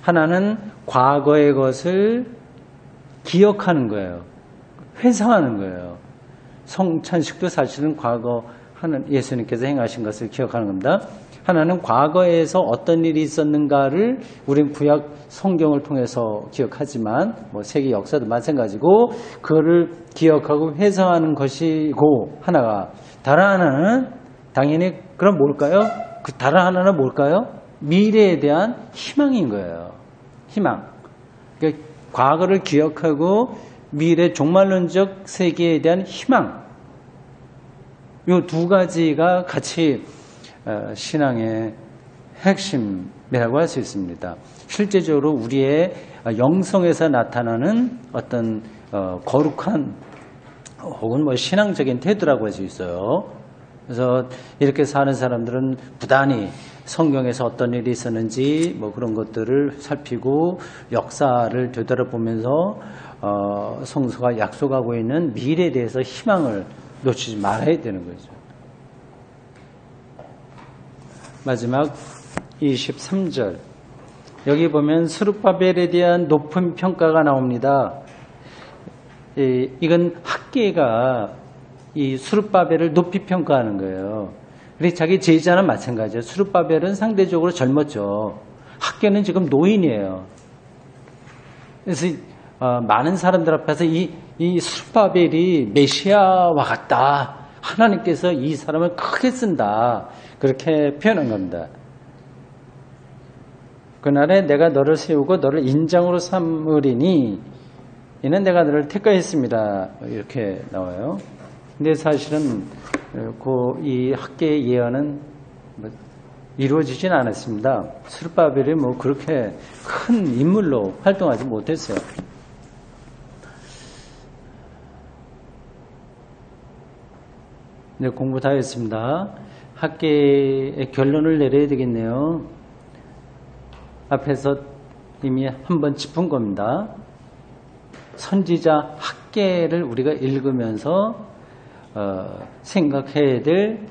하나는 과거의 것을 기억하는 거예요. 회상하는 거예요. 성찬식도 사실은 과거 예수님께서 행하신 것을 기억하는 겁니다. 하나는 과거에서 어떤 일이 있었는가를 우린 구약 성경을 통해서 기억하지만 세계 역사도 마찬가지고 그거를 기억하고 회상하는 것이고 하나가 다른 하나는 당연히 그럼 뭘까요? 그 다른 하나는 뭘까요? 미래에 대한 희망인 거예요. 희망. 그러니까 과거를 기억하고 미래 종말론적 세계에 대한 희망. 이 두 가지가 같이 신앙의 핵심이라고 할 수 있습니다. 실제적으로 우리의 영성에서 나타나는 어떤 거룩한 혹은 신앙적인 태도라고 할 수 있어요. 그래서 이렇게 사는 사람들은 부단히 성경에서 어떤 일이 있었는지 그런 것들을 살피고 역사를 되돌아보면서 성서가 약속하고 있는 미래에 대해서 희망을 놓치지 말아야 되는 거죠. 마지막 23절. 여기 보면 스룹바벨에 대한 높은 평가가 나옵니다. 이건 학계가 이 스룹바벨을 높이 평가하는 거예요. 그리고 자기 제자는 마찬가지예요. 스룹바벨은 상대적으로 젊었죠. 학계는 지금 노인이에요. 그래서 많은 사람들 앞에서 이 스룹바벨이 메시아와 같다. 하나님께서 이 사람을 크게 쓴다. 그렇게 표현한 겁니다. 그날에 내가 너를 세우고 너를 인장으로 삼으리니 이는 내가 너를 택하였습니다. 이렇게 나와요. 근데 사실은 이 학계의 예언은 이루어지진 않았습니다. 스룹바벨이 그렇게 큰 인물로 활동하지 못했어요. 네, 공부 다 했습니다. 학계의 결론을 내려야 되겠네요. 앞에서 이미 한번 짚은 겁니다. 선지자 학계를 우리가 읽으면서 생각해야 될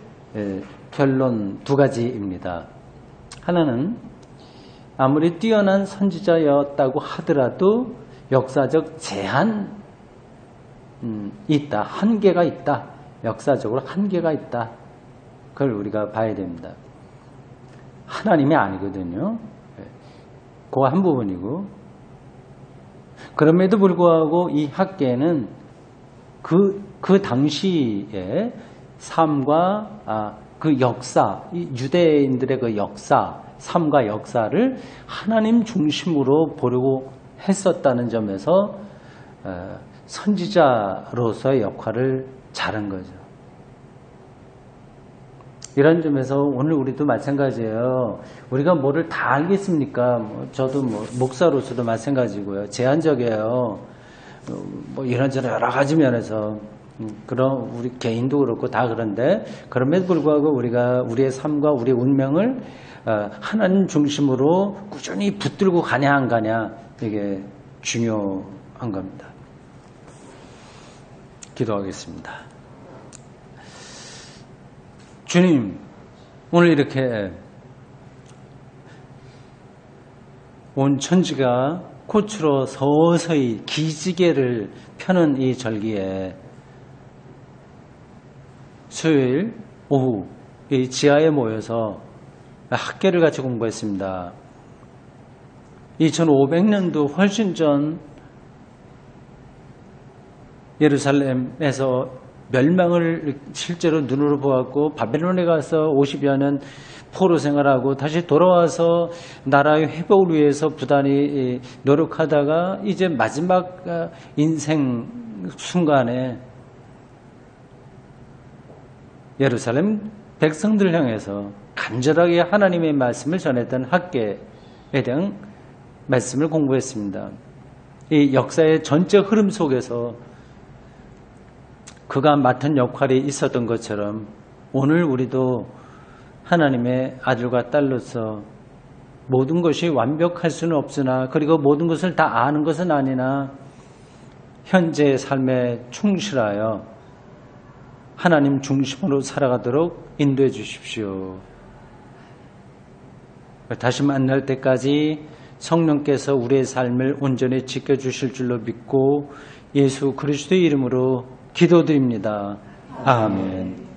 결론 두 가지입니다. 하나는 아무리 뛰어난 선지자였다고 하더라도 역사적 제한이 있다. 한계가 있다. 역사적으로 한계가 있다. 그걸 우리가 봐야 됩니다. 하나님이 아니거든요. 그거 한 부분이고 그럼에도 불구하고 이 학계는 그 당시의 삶과 그 역사, 유대인들의 그 역사, 삶과 역사를 하나님 중심으로 보려고 했었다는 점에서 선지자로서의 역할을 잘한 거죠. 이런 점에서 오늘 우리도 마찬가지예요. 우리가 뭐를 다 알겠습니까? 저도 목사로서도 마찬가지고요. 제한적이에요. 이런저런 여러 가지 면에서 그런 우리 개인도 그렇고 다 그런데 그럼에도 불구하고 우리가 우리의 삶과 우리의 운명을 하나님 중심으로 꾸준히 붙들고 가냐 안 가냐 이게 중요한 겁니다. 기도하겠습니다. 주님, 오늘 이렇게 온 천지가 꽃으로 서서히 기지개를 펴는 이 절기에 수요일 오후 이 지하에 모여서 학계를 같이 공부했습니다. 2500년도 훨씬 전 예루살렘에서 멸망을 실제로 눈으로 보았고 바벨론에 가서 50여 년 포로 생활하고 다시 돌아와서 나라의 회복을 위해서 부단히 노력하다가 이제 마지막 인생 순간에 예루살렘 백성들 향해서 간절하게 하나님의 말씀을 전했던 학개에 대한 말씀을 공부했습니다. 이 역사의 전체 흐름 속에서 그가 맡은 역할이 있었던 것처럼 오늘 우리도 하나님의 아들과 딸로서 모든 것이 완벽할 수는 없으나 그리고 모든 것을 다 아는 것은 아니나 현재의 삶에 충실하여 하나님 중심으로 살아가도록 인도해 주십시오. 다시 만날 때까지 성령께서 우리의 삶을 온전히 지켜주실 줄로 믿고 예수 그리스도의 이름으로 기도드립니다. 아멘.